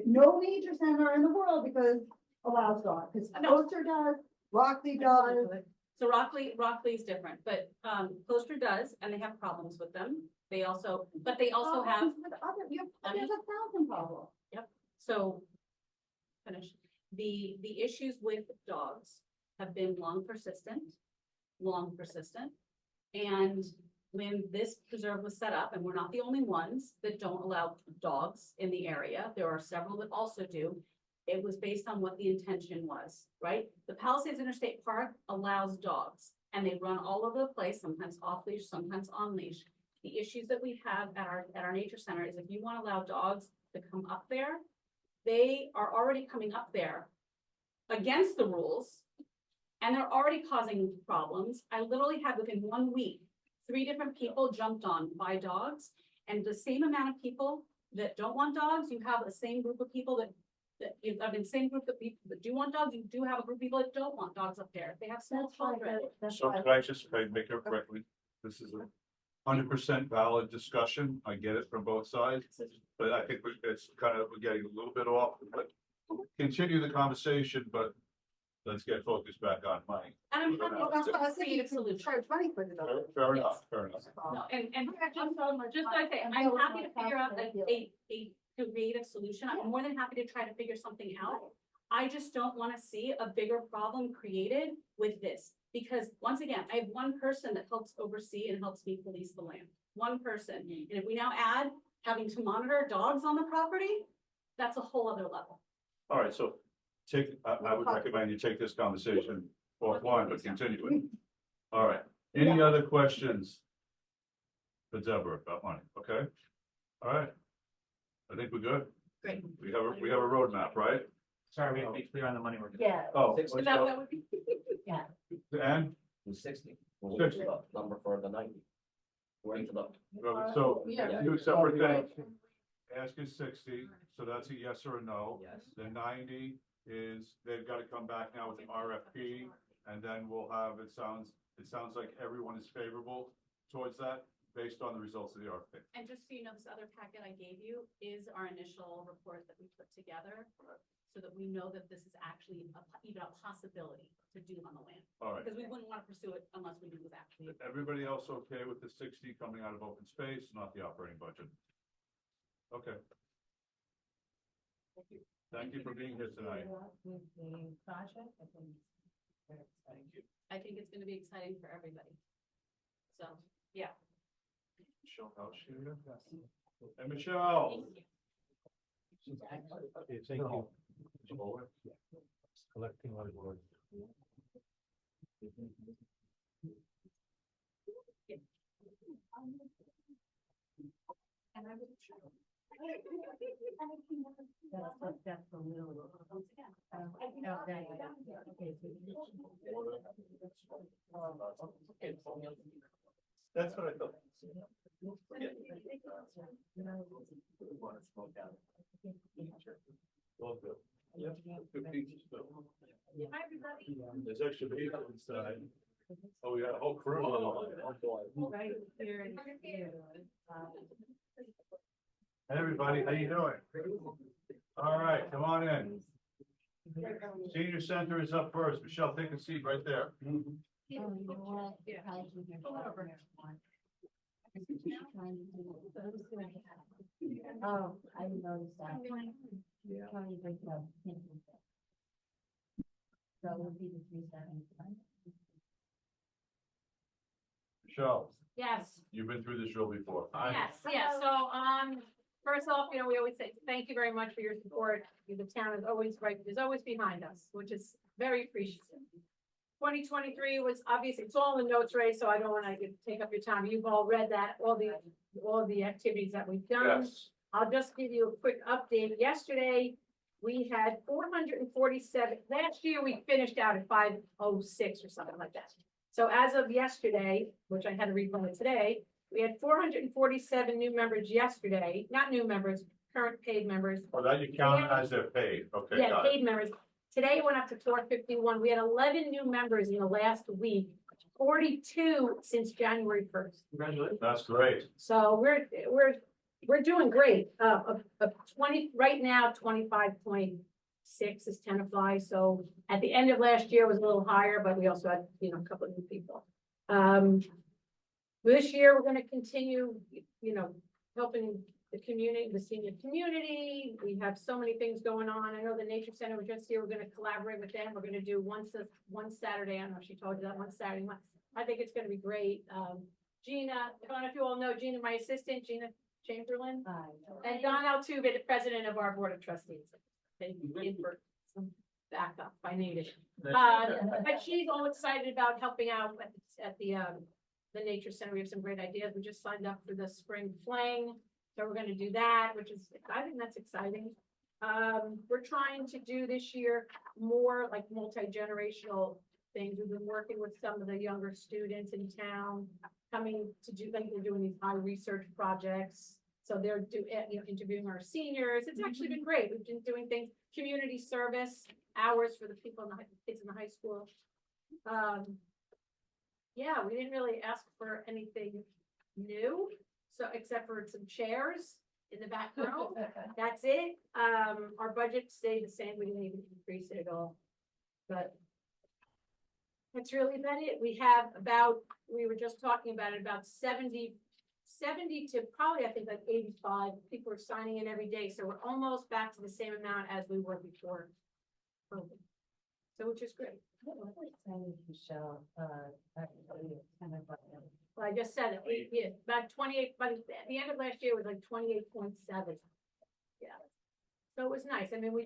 no nature center in the world because allows dogs, because No. Coaster does, Rockley does. So Rockley is different, but Poster does, and they have problems with them. They also have, There's 1,000 problems. so finish. The issues with dogs have been long persistent. And when this preserve was set up, and we're not the only ones that don't allow dogs in the area, there are several that also do. It was based on what the intention was, right? The Palisades Interstate Park allows dogs and they run all over the place, sometimes off leash, sometimes on leash. The issues that we have at our nature center is if you want to allow dogs to come up there, they are already coming up there against the rules and they're already causing problems. I literally had within 1 week, 3 different people jumped on by dogs, and the same amount of people that don't want dogs, you have the same group of people that same group of people that do want dogs, you do have a group of people that don't want dogs up there. They have small children. So can I just make it correctly? This is 100% valid discussion. I get it from both sides. But I think it's kind of, we're getting a little bit off, but continue the conversation, but let's get focused back on money. And I'm happy That's to what I was create a thinking, solution. charge money for the dog. Fair enough, fair enough. No, and just like I say, I'm happy to figure out a creative solution. I'm more than happy to try to figure something out. I just don't want to see a bigger problem created with this. Because once again, I have one person that helps oversee and helps me police the land. One person. And if we now add having to monitor dogs on the property, that's a whole other level. All right, so I would recommend you take this conversation offline, but continue it. All right, any other questions for Deborah about money? Okay, all right. I think we're good. Great. We have a roadmap, right? Sorry, we have to be clear on the money we're. Yeah. Oh, So that would be. and, The 60. 60. Number for the 90. Wait to the. so, Yeah. two separate things. Ask is 60, so that's a yes or a no. Yes. The 90 is, they've got to come back now with an RFP, and then we'll have, it sounds like everyone is favorable towards that, based on the results of the RFP. And just so you know, this other packet I gave you is our initial report that we put together. So that we know that this is actually even a possibility to do on the land. All right. Because we wouldn't want to pursue it unless we knew it was actually. Everybody else okay with the 60 coming out of open space, not the operating budget? Okay. Thank you for being here tonight. I think it's gonna be exciting for everybody. So, yeah. Michelle, how's she? Hey, Michelle. Thank you. Collecting on board. And I would try. That's the little. Once again. That's what I thought. There's extra people inside. Oh, we got a whole crew. Right here and here. Hey, everybody, how you doing? All right, come on in. Senior Center is up first. Michelle, take a seat right there. Oh, I didn't notice that. Probably break it up. So it would be the 375. Michelle, Yes. you've been through this drill before. Yes, yes, so, first off, we always say, thank you very much for your support. The town is always right, is always behind us, which is very appreciative. 2023 was obviously, it's all in the notes, Ray, so I don't wanna take up your time. You've all read that, all the activities that we've done. Yes. I'll just give you a quick update. Yesterday, we had 447, last year we finished out at 506 or something like that. So as of yesterday, which I had to read from it today, we had 447 new members yesterday, not new members, current paid members. Oh, that you count as they're paid. Okay, Yeah, got it. paid members. Today it went up to 451. We had 11 new members in the last week, 42 since January 1st. Congratulations. That's great. So we're doing great. 20, right now, 25.6 is Tenafly. So at the end of last year was a little higher, but we also had, a couple of new people. This year, we're gonna continue, helping the community, the senior community. We have so many things going on. I know the Nature Center was just here. We're gonna collaborate with them. We're gonna do one Saturday. I don't know if she told you that, one Saturday. I think it's gonna be great. Gina, I don't know if you all know Gina, my assistant, Gina Chamberlain. And Don Altuve, the president of our board of trustees. Thank you for some backup if I need it. But she's all excited about helping out at the Nature Center. We have some great ideas. We just signed up for the spring fling. So we're gonna do that, which is, I think that's exciting. We're trying to do this year more like multi-generational things. We've been working with some of the younger students in town, coming to do, like they're doing these high research projects. So they're interviewing our seniors. It's actually been great. We've been doing things, community service, hours for the people kids in the high school. Yeah, we didn't really ask for anything new. So except for some chairs in the back room, that's it. Our budget stayed the same. We didn't even increase it at all. But that's really about it. We have we were just talking about it, about 70 to probably, I think like 85 people are signing in every day. So we're almost back to the same amount as we were before COVID. So which is great. Michelle, Well, I just said it, yeah, about 28, but at the end of last year it was like 28.7. Yeah. So it was nice. I mean, we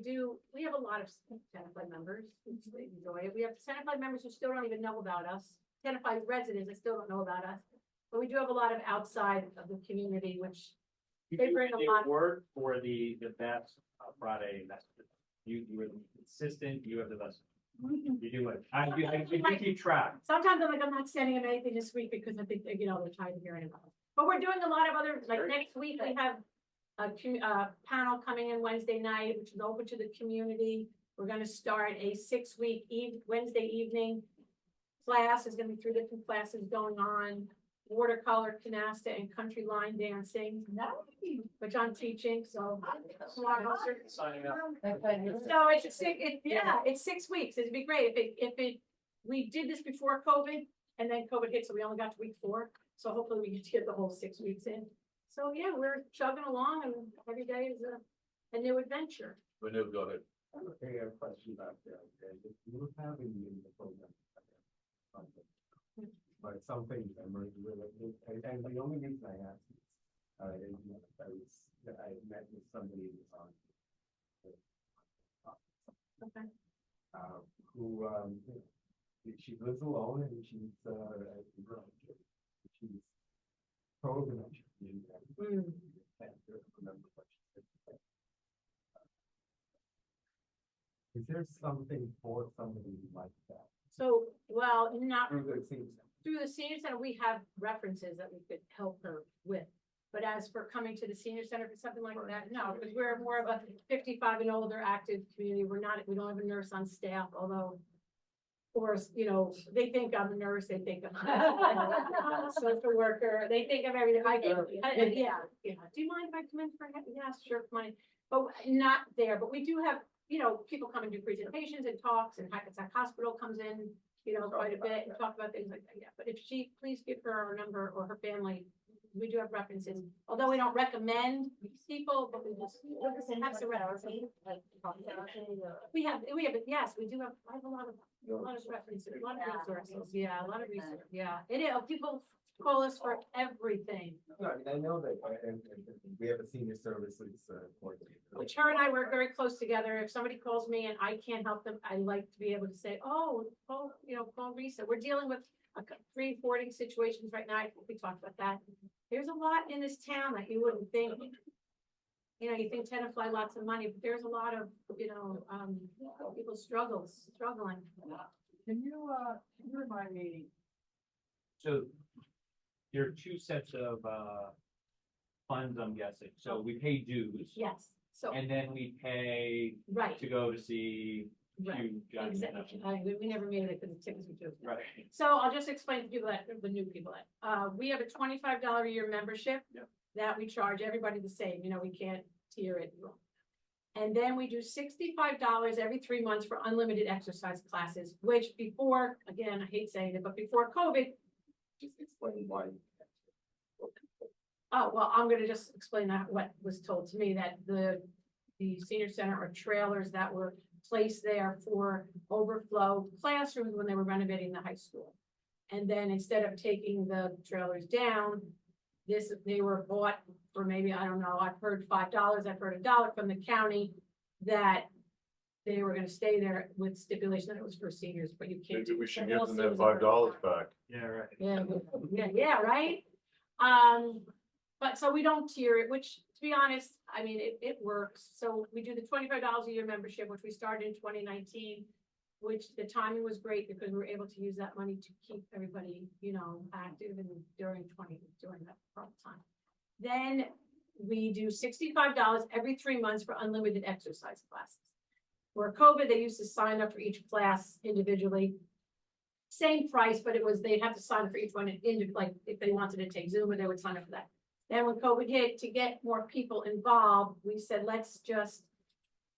have a lot of Tenafly members who enjoy it. We have Tenafly members who still don't even know about us. Tenafly residents that still don't know about us. But we do have a lot of outside of the community, which they bring a lot. Award for the best Friday message. You were consistent, you have the best. You do it. I keep track. Sometimes I'm like, I'm not sending them anything this week because I think, they're tired of hearing about it. But we're doing a lot of other, like next week, we have a panel coming in Wednesday night, which is open to the community. We're gonna start a 6-week Wednesday evening class. There's gonna be 3 different classes going on. Watercolor, canasta, and country line dancing, which I'm teaching, so. Signing up. So it's 6 weeks. It'd be great if we did this before COVID and then COVID hit, so we only got to week 4. So hopefully we get the whole 6 weeks in. So yeah, we're chugging along and every day is a new adventure. Manu, go ahead. Okay, I have a question about that. You were having in the program. But some things I'm really, and the only reason I asked is, I met with somebody on. Okay. Who, she lives alone and she's, she's pro-dementia. Can't remember what she said. Is there something for somebody like that? So, well, not, Through the senior center. through the senior center, we have references that we could help her with. But as for coming to the senior center for something like that, no, because we're more of a 55 and older active community. We don't have a nurse on staff, although, of course, you know, they think I'm a nurse, they think I'm a social worker, they think of everything. Yeah, do you mind if I come in for a minute? Yeah, sure, come on in. But not there, but we do have, you know, people come and do presentations and talks, and Hackensack Hospital comes in, you know, quite a bit and talk about things like that, yeah. But if she, please give her our number or her family. We do have references, although we don't recommend these people, but we just have some references. We have, yes, we do have, I have a lot of references, a lot of resources, yeah, a lot of research, yeah. It is, people call us for everything. No, I mean, I know that, and we have a senior services coordinator. Which her and I work very close together. If somebody calls me and I can't help them, I like to be able to say, oh, you know, call Risa. We're dealing with 3 forwarding situations right now. I think we talked about that. There's a lot in this town that you wouldn't think. You know, you think Tenafly lots of money, but there's a lot of, you know, people struggling. Can you remind me, So there are 2 sets of funds, I'm guessing. So we pay dues. Yes, so, And then we pay right, to go to see right, Hugh Jackman. exactly. We never made it because the tickets were too. Right. So I'll just explain to people that, the new people that, we have a $25 a year membership. Yep. That we charge everybody the same, you know, we can't tier it. And then we do $65 every 3 months for unlimited exercise classes, which before, again, I hate saying it, but before COVID. Just explain why. Oh, well, I'm gonna just explain that, what was told to me, that the senior center are trailers that were placed there for overflow classrooms when they were renovating the high school. And then instead of taking the trailers down, they were bought for maybe, I don't know, I've heard $5, I've heard $1 from the county, that they were gonna stay there with stipulation that it was for seniors, but you can't. Maybe we should so give all them that seniors are $5 back. Yeah, right. Yeah, right? But so we don't tier it, which, to be honest, I mean, it works. So we do the $25 a year membership, which we started in 2019, which the timing was great because we were able to use that money to keep everybody, you know, active and during that problem time. Then we do $65 every 3 months for unlimited exercise classes. For COVID, they used to sign up for each class individually. Same price, but they'd have to sign up for each one, like if they wanted to take Zumba, they would sign up for that. Then when COVID hit, to get more people involved, we said, let's just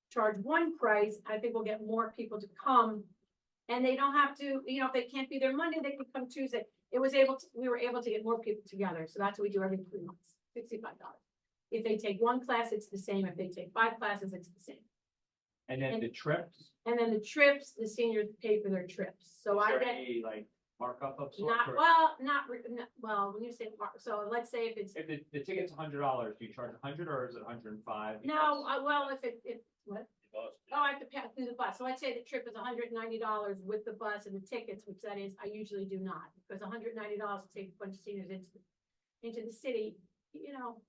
charge one price. I think we'll get more people to come. And they don't have to, you know, if they can't be there Monday, they can come Tuesday. We were able to get more people together. So that's what we do every 3 months, $65. If they take 1 class, it's the same. If they take 5 classes, it's the same. And then the trips? And then the trips, the seniors pay for their trips. So Is I there get. any, like, markup of sorts? Not, or- well, when you say, so let's say if it's, If the ticket's $100, do you charge 100 or is it 105? no, well, if what? Oh, I have to pass through the bus. So I'd say the trip is $190 with the bus and the tickets, which that is, I usually do not, because $190 to take a bunch of seniors into the city, you know,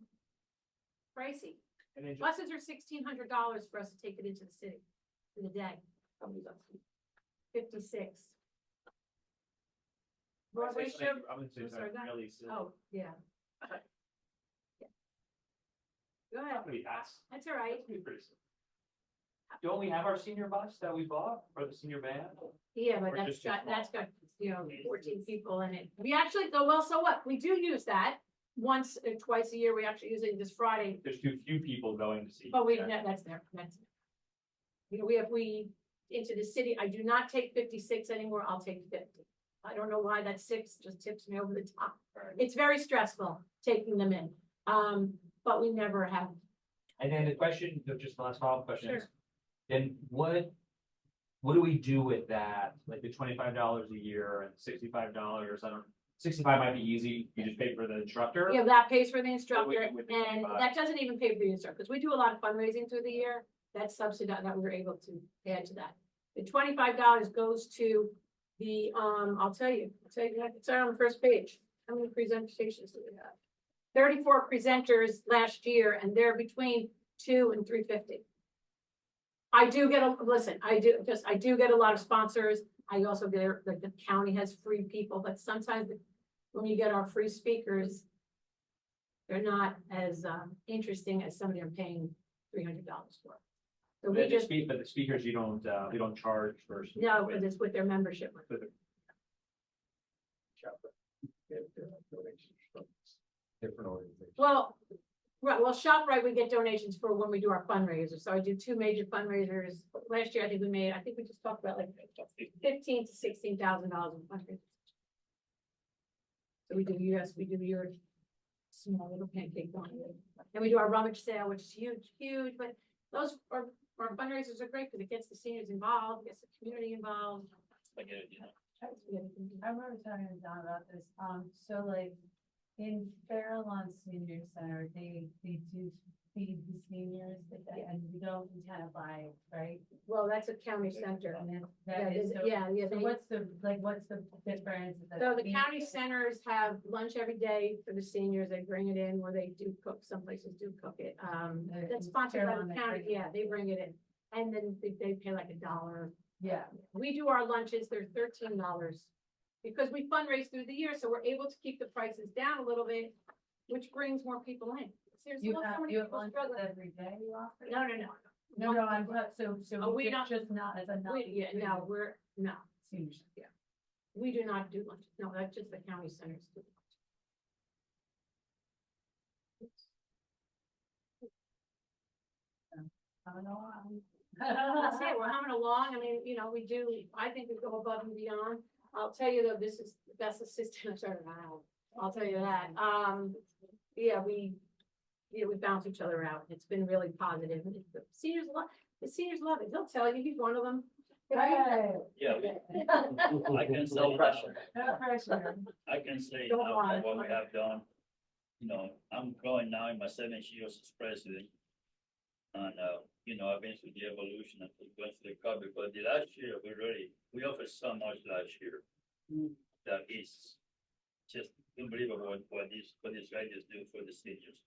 pricey. And then just, Buses are $1,600 for us to take it into the city in a day. 56. Broadway show. I'm gonna say I'm sorry, something go ahead. really silly. Oh, yeah. Go ahead. Not gonna be asked. That's all right. That's gonna be pretty silly. Don't we have our senior bus that we bought for the senior band? Yeah, but Or that's just too got, small? that's got, you know, 14 people in it. We actually go, well, so what? We do use that once or twice a year. We actually use it this Friday, There's too few people going to see. but we, that. that's there, that's. You know, we into the city, I do not take 56 anymore. I'll take 50. I don't know why that 6 just tips me over the top. It's very stressful taking them in. But we never have. And then the question, just the last follow-up question is, Sure. then what do we do with that? Like the $25 a year and $65, 65 might be easy, you just pay for the instructor. Yeah, that pays for the What do we instructor, do with the and 25? that doesn't even pay for the instructor, because we do a lot of fundraising through the year. That's subsidized, that we're able to add to that. The $25 goes to the, I'll tell you, it's on the first page. How many presentations do we have? 34 presenters last year, and they're between $200 and $350. I do get a lot of sponsors. I also get, like, the county has free people, but sometimes when you get our free speakers, they're not as, interesting as somebody I'm paying $300 for. So we just, But the speakers, you don't charge for. no, because it's with their membership. Different organizations. Well, right, well, ShopRite, we get donations for when we do our fundraisers, so I do two major fundraisers. Last year, I think we just talked about like $15,000 to $16,000 in fundraisers. So we do your small little pancake one, and we do our rummage sale, which is huge, but those are, our fundraisers are great, because it gets the seniors involved, gets the community involved. I get it, you know. I remember talking to Don about this, so like, in Fairlawn Senior Center, they do feed the seniors, and we don't kind of buy, right? Well, that's a county center. And then Yeah, that is, so, yeah. so they- what's the difference? So the county centers have lunch every day for the seniors. They bring it in, or they do cook. Some places do cook it. That's sponsored by the county. Yeah, they bring it in. And then they pay like $1. Yeah, We do our lunches, they're $13. Because we fundraise through the year, so we're able to keep the prices down a little bit, which brings more people in. Seriously, you so have, many you have people lunch struggling. every day you offer? No, I'm, so Oh, we it's don't- just not as a. No, Seniors. we do not do lunch. No, that's just the county centers do. That's it, we're humming along, I mean, we do, I think we go above and beyond. I'll tell you though, this is the best assistant I've ever had, I'll tell you that. We bounce each other out, it's been really positive. The seniors love it, they'll tell you, he's one of them. Yeah, I can say, pressure. No pressure. I can say Don't now lie. what we have done. I'm going now in my 7th year as president. And, I've been through the evolution and going through the car, because the last year we offered so much last year. That is just unbelievable what these ladies do for the seniors.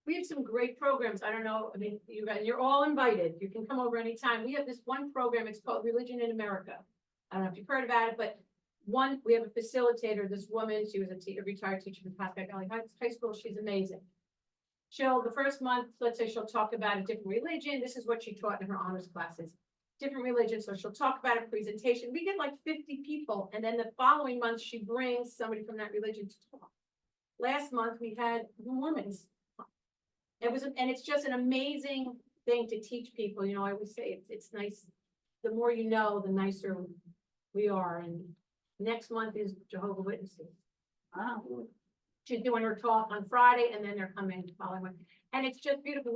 We have some great programs. I don't know, I mean, you're all invited. You can come over anytime. We have this one program, it's called Religion in America. I don't know if you've heard about it, but we have a facilitator, this woman, she was a retired teacher from Pasco Valley High School. She's amazing. The first month, let's say she'll talk about a different religion. This is what she taught in her honors classes. Different religion, so she'll talk about a presentation. We get like 50 people, and then the following month, she brings somebody from that religion to talk. Last month, we had Mormons. And it's just an amazing thing to teach people. I always say it's nice. The more you know, the nicer we are. And next month is Jehovah's Witnesses. She's doing her talk on Friday, and then they're coming the following week. And it's just beautiful.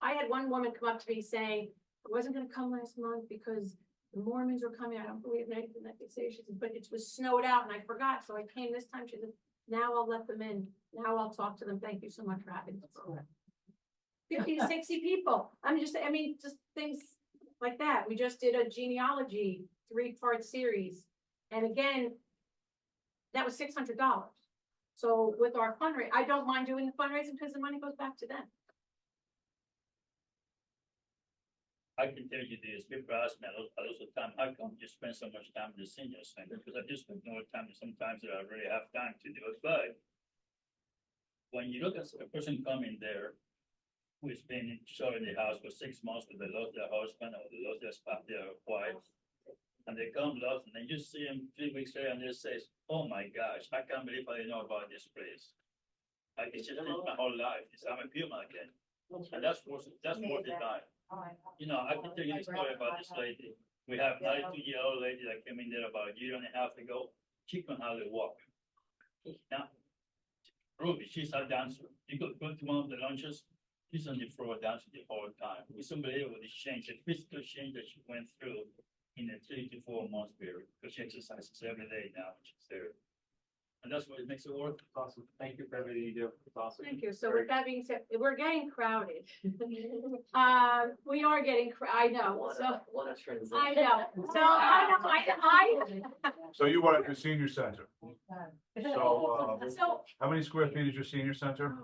I had one woman come up to me saying, I wasn't gonna come last month because the Mormons were coming. I don't believe anything that they say. She said, but it was snowed out and I forgot. So I came this time. She said, now I'll let them in. Now I'll talk to them. Thank you so much for having us. 50 to 60 people. Just things like that. We just did a genealogy 3-part series. And again, that was $600. So with our fundraiser, I don't mind doing the fundraising because the money goes back to them. I can tell you this, people ask me a lot of time, how come you spend so much time in the senior center? Because I just spend more time sometimes that I really have time to do it, but when you look at a person coming there who's been shut in the house for 6 months, because they lost their husband or they lost their wife, and they come lost, and then you see them 3 weeks later, and they say, "Oh my gosh, I can't believe I didn't know about this place. It's just changed my whole life. I'm a human again." And that's worth the time. I can tell you a story about this lady. We have 92-year-old lady that came in there about a year and a half ago. She can hardly walk. Now, Ruby, she's a dancer. You go to one of the lunches, she's on the floor dancing the whole time. It's unbelievable the change, the physical change that she went through in a 3 to 4 month period, because she exercises every day now, which is there. And that's what it makes it work. Awesome. Thank you for everything you do. It's awesome. Thank you. So with that being said, we're getting crowded. We are getting, I know, so, I know. So, I So you want a senior center? So, So, how many square feet is your senior center?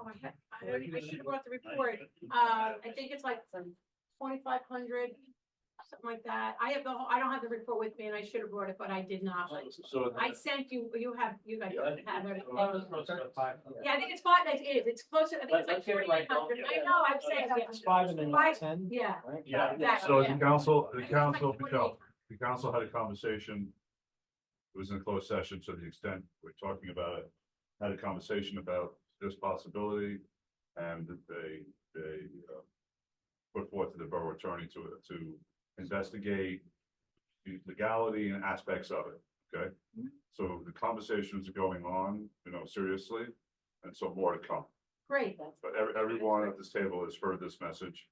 I should have brought the report. I think it's like 2,500 something like that. I have I don't have the report with me and I should have brought it, but I did not. So. I sent you, you guys have it. Yeah. Yeah, I think it's five, it's closer, I think it's like Let's get it 4,900. I know, I'm saying, yeah. It's 5 and then Five, 10. yeah. Right? Yeah, Exactly, so yeah. the council, I think it's like 48. the council had a conversation. It was in a closed session to the extent we're talking about it, had a conversation about this possibility. And they put forth to the borough attorney to investigate the legality and aspects of it, okay? So the conversations are going on, seriously, and so more to come. Great. But everyone at this table has heard this message.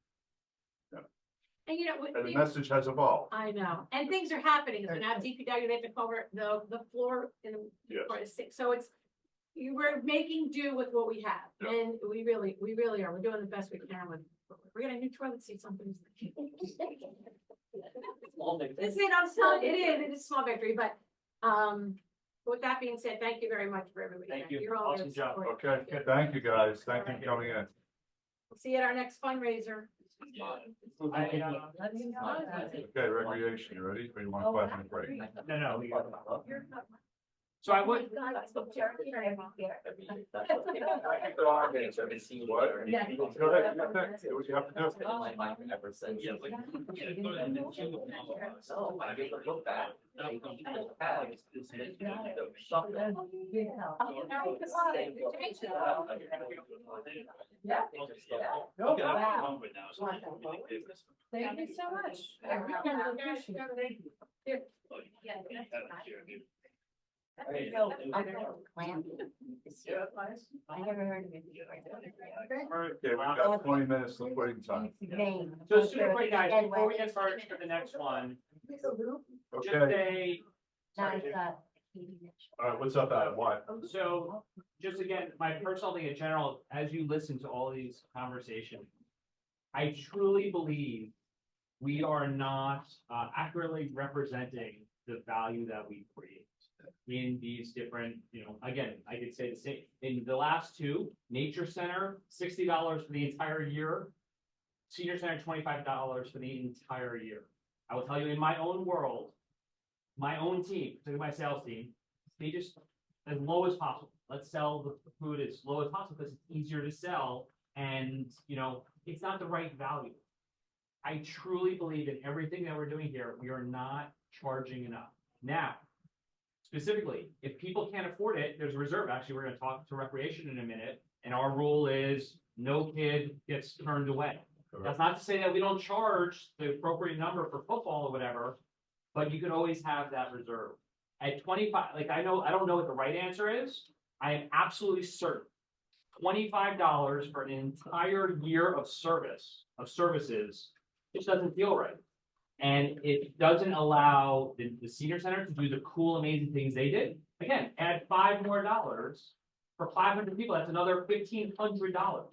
And And the message has evolved. I know, and things are happening, so now DPW, they have to cover the floor in the. Yes. So we're making do with what we have, Yeah. and we really are, we're doing the best we can with, we're getting new toilet seats, something. It is a small victory, but, with that being said, thank you very much for everybody. Thank you. You're all Awesome good job. support. Okay, thank you, guys. Thank you for coming in. See you at our next fundraiser. Okay, recreation, you ready? Or you want a 5-minute break? No, we got. So I would. What? Yeah. Go ahead, do what you have to do. Thank you so much. I never heard of it before. Okay, we've got 20 minutes liquidating time. Name. So super quick, guys, before we get started for the next one, just Okay, a, Not, all right, what's up, Adam? What? so just again, my personal thing in general, as you listen to all these conversations, I truly believe we are not accurately representing the value that we create in these different, again, I could say the same, in the last two, Nature Center, $60 for the entire year, Senior Center, $25 for the entire year. I will tell you, in my own world, my own team, particularly my sales team, they just, as low as possible. Let's sell the food as low as possible because it's easier to sell and, it's not the right value. I truly believe in everything that we're doing here, we are not charging enough. Now, specifically, if people can't afford it, there's a reserve. Actually, we're going to talk to recreation in a minute. And our rule is no kid gets turned away. That's not to say that we don't charge the appropriate number for football or whatever, but you could always have that reserve. At 25, I don't know what the right answer is. I am absolutely certain $25 for an entire year of services, just doesn't feel right. And it doesn't allow the senior center to do the cool, amazing things they did. Again, add $5 more for 500 people. That's another $1,500.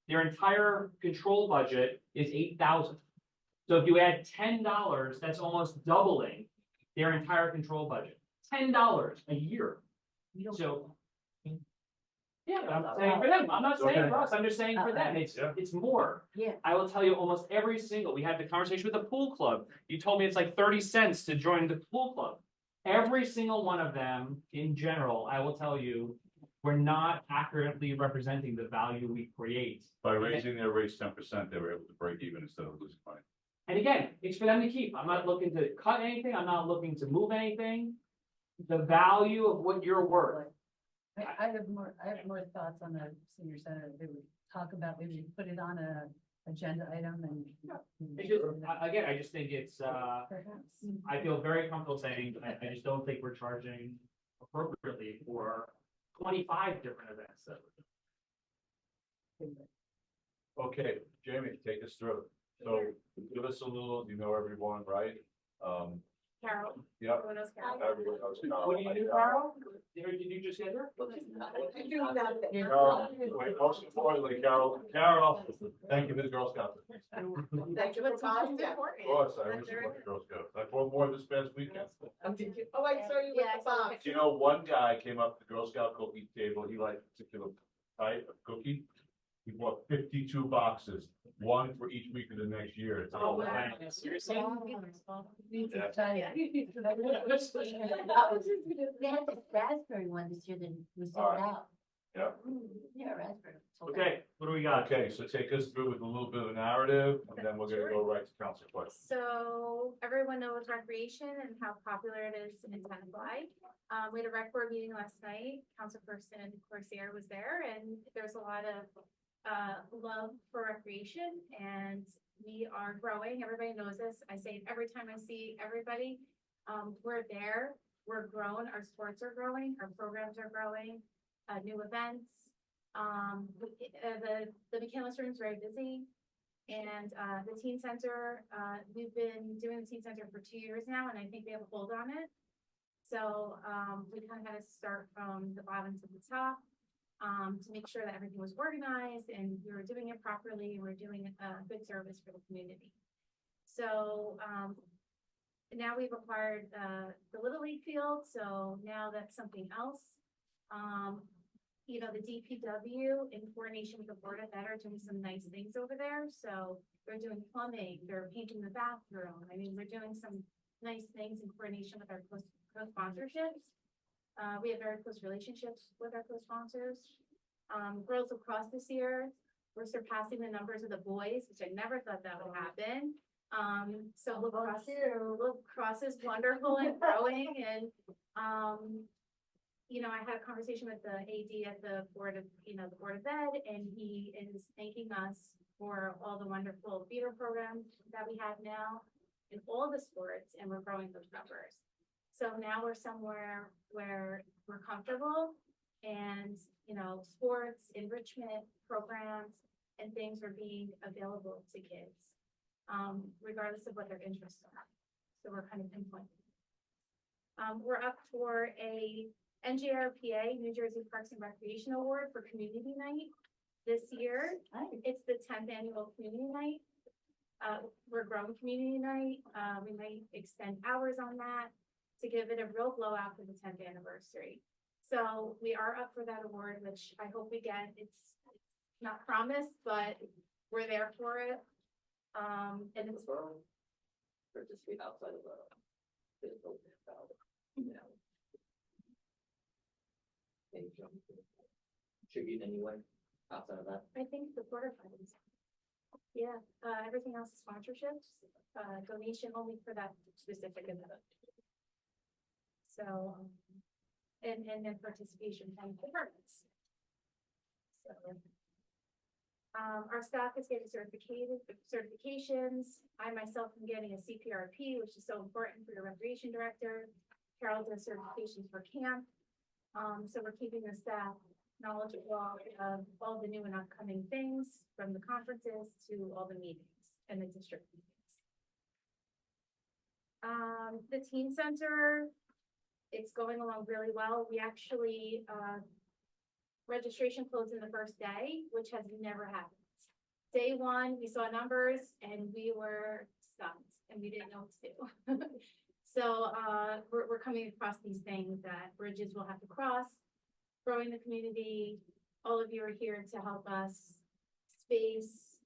Their entire control budget is $8,000. So if you add $10, that's almost doubling their entire control budget. $10 a year. So. Yeah, but I'm saying for them. I'm not saying for us. I'm just saying for them. It's more. Yeah. I will tell you almost every single, we had the conversation with the pool club. You told me it's like 30 cents to join the pool club. Every single one of them in general, I will tell you, we're not accurately representing the value we create. By raising their rates 10%, they were able to break even instead of losing money. And again, it's for them to keep. I'm not looking to cut anything. I'm not looking to move anything. The value of what you're worth. I have more thoughts on the senior center. They would talk about, maybe put it on a agenda item and. It's just, again, I just think it's, Perhaps. I feel very comfortable saying, I just don't think we're charging appropriately for 25 different events. Okay, Jamie, take us through. So give us a little, everyone, right? Carol. Yep. Everyone else, Carol? Everyone knows Carol. What do you do, Carol? Did you just get her? Carol, wait, most importantly, Carol, thank you for the Girl Scouts. Thank you for calling. Of course, I always support the Girl Scouts. I bought more this past weekend. Oh, I saw you with the box. Do you know, one guy came up to the Girl Scout cookie table, he liked a particular type of cookie. We bought 52 boxes, one for each week of the next year. It's Oh, all wow. planned. Seriously? They had the raspberry one this year that was All sold right. out. Yeah. Yeah, raspberry. sold out. Okay, what do we got? Okay, so take us through with a little bit of a narrative, and then we're gonna go right to council questions. So everyone knows recreation and how popular it is in Tenafly. We had a rec board meeting last night. Councilperson Corsair was there, and there's a lot of love for recreation, and we are growing. Everybody knows this. I say it every time I see everybody. We're there. We're grown. Our sports are growing. Our programs are growing. New events. The McCandless room is very busy. And the teen center, we've been doing the teen center for 2 years now, and I think we have a hold on it. So we kind of had to start from the bottom to the top to make sure that everything was organized and we were doing it properly. And we're doing a good service for the community. So now we've acquired the Little League field, so now that's something else. You know, the DPW in coordination with the Board of Ed are doing some nice things over there. So they're doing plumbing, they're painting the bathroom. I mean, we're doing some nice things in coordination with our co-sponsorships. We have very close relationships with our co-sponsors. Girls lacrosse this year, we're surpassing the numbers of the boys, which I never thought that would happen. So lacrosse is wonderful and growing, and you know, I had a conversation with the AD at the board of, the Board of Ed, and he is thanking us for all the wonderful theater programs that we have now in all the sports, and we're growing those numbers. So now we're somewhere where we're comfortable, and, sports, enrichment programs, and things are being available to kids, regardless of what their interests are. So we're kind of pinpointing. We're up for a NJRPA, New Jersey Parks and Recreation Award for Community Night this year. It's the 10th annual Community Night. We're growing Community Night. We might extend hours on that to give it a real blowout for the 10th anniversary. So we are up for that award, which I hope we get. It's not promised, but we're there for it. And it's for just be outside of the Tribute anyway, outside of that. I think the quarter finals. Yeah, everything else is sponsorships, donation only for that specific event. So, and then participation from departments. So, our staff is getting certifications. I myself am getting a CPRP, which is so important for your recreation director. Carol does certifications for camp. So we're keeping the staff knowledgeable of all the new and upcoming things, from the conferences to all the meetings and the district meetings. The teen center, it's going along really well. We actually, registration closed in the first day, which has never happened. Day one, we saw numbers and we were stunned and we didn't know what to do. So we're coming across these things that bridges will have to cross, growing the community. All of you are here to help us space,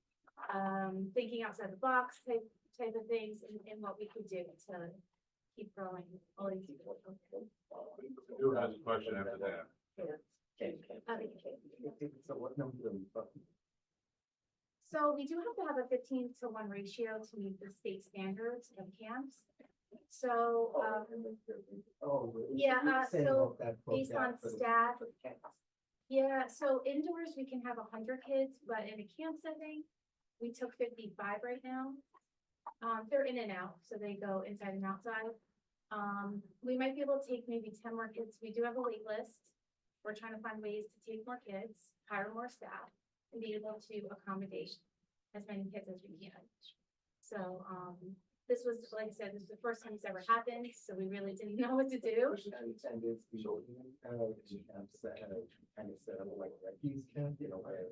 thinking outside the box type of things, and what we could do to keep growing all these people. Who has a question after that? So what number are we talking? So we do have to have a 15:1 ratio to meet the state standards of camps. So, yeah, so based on staff. Yeah, so indoors, we can have 100 kids, but in a camp setting, we took 55 right now. They're in and out, so they go inside and outside. We might be able to take maybe 10 more kids. We do have a wait list. We're trying to find ways to take more kids, hire more staff, and be able to accommodate as many kids as we can. So, this was, like I said, this is the first time it's ever happened, so we really didn't know what to do. Kind of set up like refuse camp, where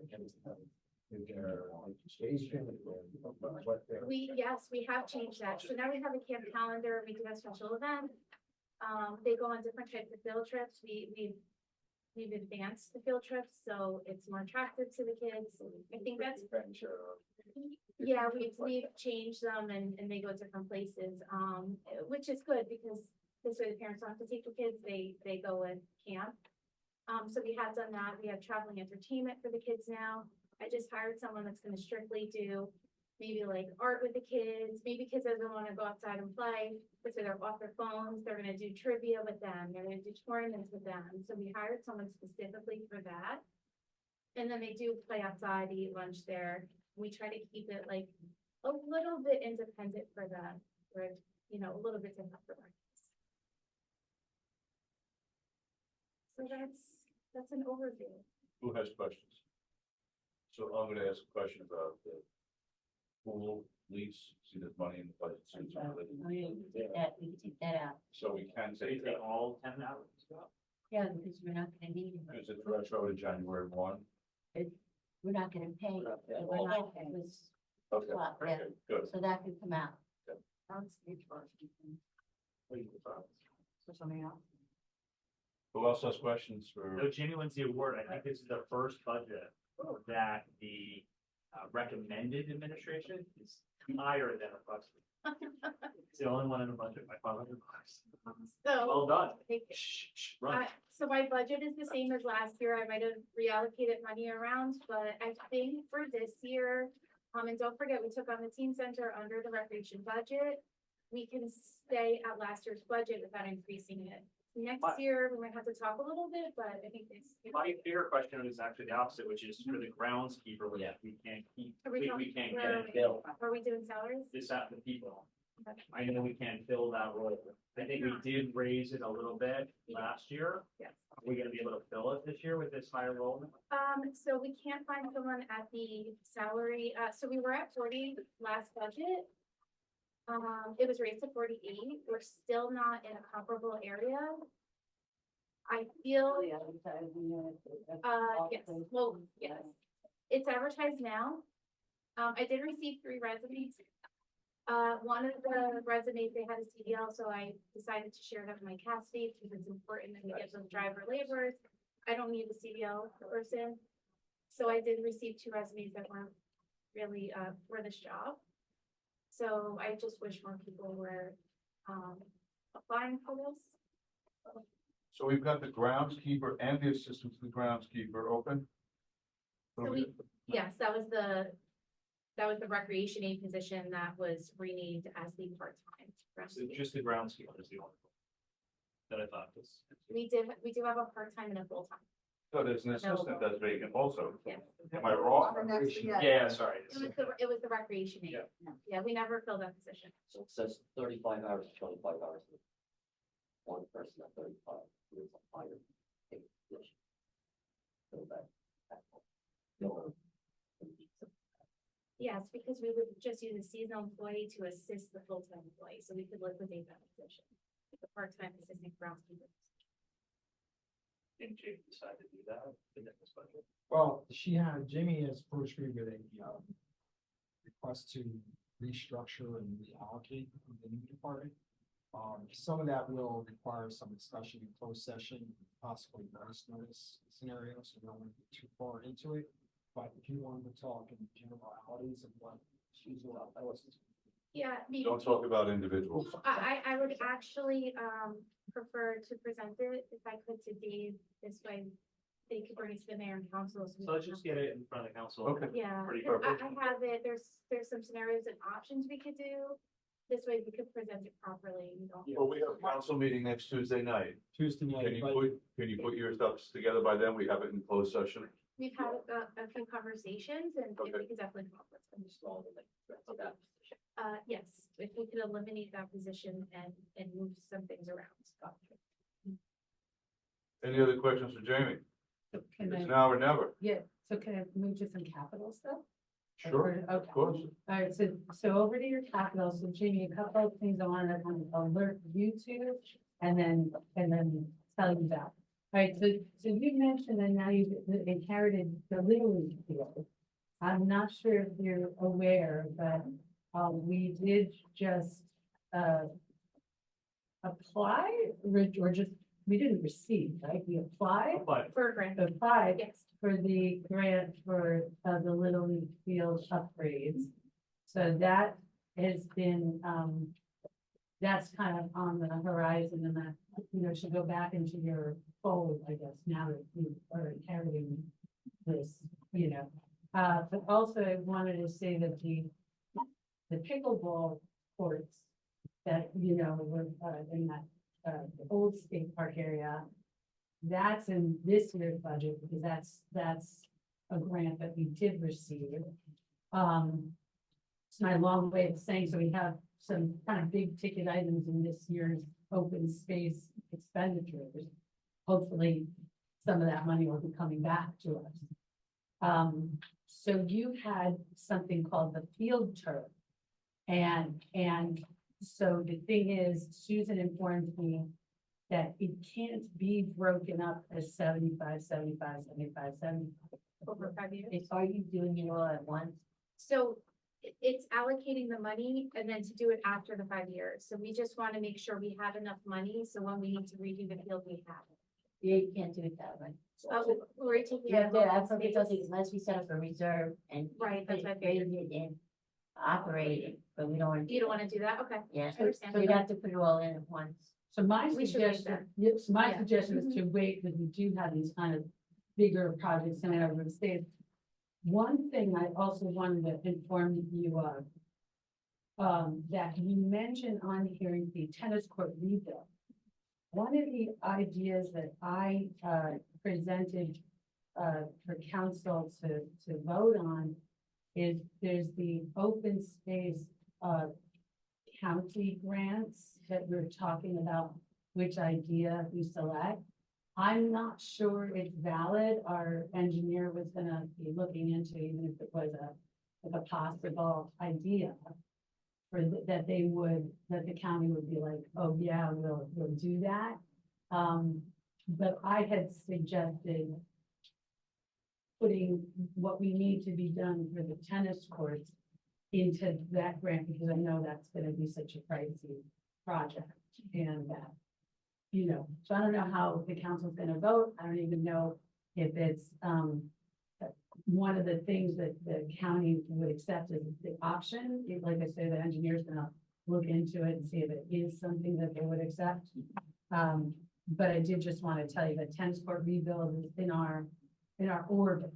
Yes, we have changed that. So now we have a camp calendar. We do have special events. They go on different types of field trips. We we've advanced the field trips, so it's more attractive to the kids. I think that's, yeah, we've changed them and they go different places, which is good because this way the parents don't have to take the kids, they go and camp. So we have done that. We have traveling entertainment for the kids now. I just hired someone that's gonna strictly do maybe like art with the kids. Maybe kids that don't wanna go outside and play, so they're off their phones. They're gonna do trivia with them. They're gonna do tournaments with them. So we hired someone specifically for that. And then they do play outside, eat lunch there. We try to keep it like a little bit independent for them, or, you know, a little bit different for them. So that's an overview. Who has questions? So I'm gonna ask a question about the pool lease, see there's money in the budget. since we're related. We can take that out. So we can So take you that, take all 10 hours. Yeah, because we're not gonna need it. because it's retro to January 1. We're not gonna pay. We're not, it was, Okay, well, yeah, okay, good. so that can come out. So something else. Who else has questions for? So Jamie wins the award. I think this is the first budget that the recommended administration is higher than a budget. It's the only one in the budget by $500. So. Well done. Thank you. Shh, shh, run. So my budget is the same as last year. I might have reallocated money around, but I think for this year, and don't forget, we took on the teen center under the recreation budget. We can stay at last year's budget without increasing it. Next But- year, we might have to talk a little bit, but I think it's. My bigger question is actually the opposite, which is for the groundskeeper, which we can't keep, Are we talking- can't where get are it we? filled. Are we doing salaries? This out the people. Okay. I know we can't fill that role. I think we did raise it a little bit last year. Yes. Are we gonna be able to fill it this year with this higher role? So we can't find someone at the salary, so we were at 40 last budget. It was raised to 48. We're still not in a comparable area. I feel, yes, well, yes, it's advertised now. I did receive 3 resumes. One of the resumes, they had a CDL, so I decided to share it up in my cast because it's important that we get those driver laborers. I don't need a CDL person. So I did receive 2 resumes that weren't really, for this job. So I just wish more people were, applying for this. So we've got the groundskeeper and the assistant to the groundskeeper open? So we, yes, that was the recreation aid position that was renamed as the part-time. So just the groundskeeper is the only one that I thought was. We do have a part-time and a full-time. So there's an assistant that's vacant also. Yes. Am I wrong? Yeah, sorry. It was the recreation aid. Yeah, we never filled that position. So it says 35 hours, 25 hours. One person at 35, is a higher paid position. So that. No. Yes, because we would just use a seasonal employee to assist the full-time employee, so we could liquidate that position. The part-time assistant groundskeeper. Didn't Jake decide to do that in this budget? Well, Jamie has approached me with a, request to restructure and reallocate the new department. Some of that will require some discussion in closed session, possibly voice notice scenarios, so we don't want to get too far into it. But if you wanted to talk in generalities of what she's about, that was. Yeah. Don't talk about individuals. I would actually, prefer to present it if I could to Dave, this way they could bring it to the mayor and council. So let's just get it in front of the council. Okay. Yeah, Pretty 'cause I perfect. have it, there's some scenarios and options we could do. This way we could present it properly. You don't. Well, we have a council meeting next Tuesday night. Tuesday Can night, you but can you put your stuff together by then? We have it in closed session. We've had a few conversations and we Okay. could definitely come up with some yes, if we could eliminate that position and move some things around. Any other questions for Jamie? So can It's I, now or never. yeah, so can I move to some capital stuff? Sure, Okay. of course. All right, so over to your capital, so Jamie, a couple of things I wanted to kind of alert you to, and then tell you about. All right, so you mentioned that now you've inherited the Little League field. I'm not sure if you're aware, but, we did just, apply or just we didn't receive, right? We applied, But For a grant, applied yes. for the grant for, the Little League field upgrades. So that has been, that's kind of on the horizon and that, should go back into your fold, I guess, now that you are inheriting this, But also I wanted to say that the pickleball courts that, were, in that, the old skate park area, that's in this year's budget because that's a grant that we did receive. It's my long way of saying, so we have some kind of big ticket items in this year's open space expenditures. Hopefully, some of that money will be coming back to us. So you had something called the field turf. And so the thing is, Susan informed me that it can't be broken up as 75, 75, 75, 75. Over 5 years. Are you doing it all at once? So it's allocating the money and then to do it after the 5 years. So we just want to make sure we have enough money. So when we need to redo the field, we have it. Yeah, you can't do it that way. We're taking. Yeah, out that's open what it space. unless we set up a reserve and. Right, that's what I Raise figured. it and operate it, but we don't want to. You don't want to do that? Okay. Yeah, I understand. so we'd have to put it all in at once. So my We should leave suggestion, yes, my Yeah. suggestion is to wait, because we do have these kind of bigger projects coming over the state. One thing I also wanted to inform you of, that you mentioned on hearing the tennis court rebuild. One of the ideas that I, presented, for council to vote on is there's the open space, county grants that we're talking about, which idea we select. I'm not sure it's valid. Our engineer was gonna be looking into, even if it was like a possible idea. For that the county would be like, oh yeah, we'll do that. But I had suggested putting what we need to be done for the tennis courts into that grant, because I know that's gonna be such a pricey project. And so I don't know how the council's gonna vote. I don't even know if it's, one of the things that the county would accept as the option. Like I say, the engineer's gonna look into it and see if it is something that they would accept. But I did just want to tell you that tennis court rebuild is in our orbit,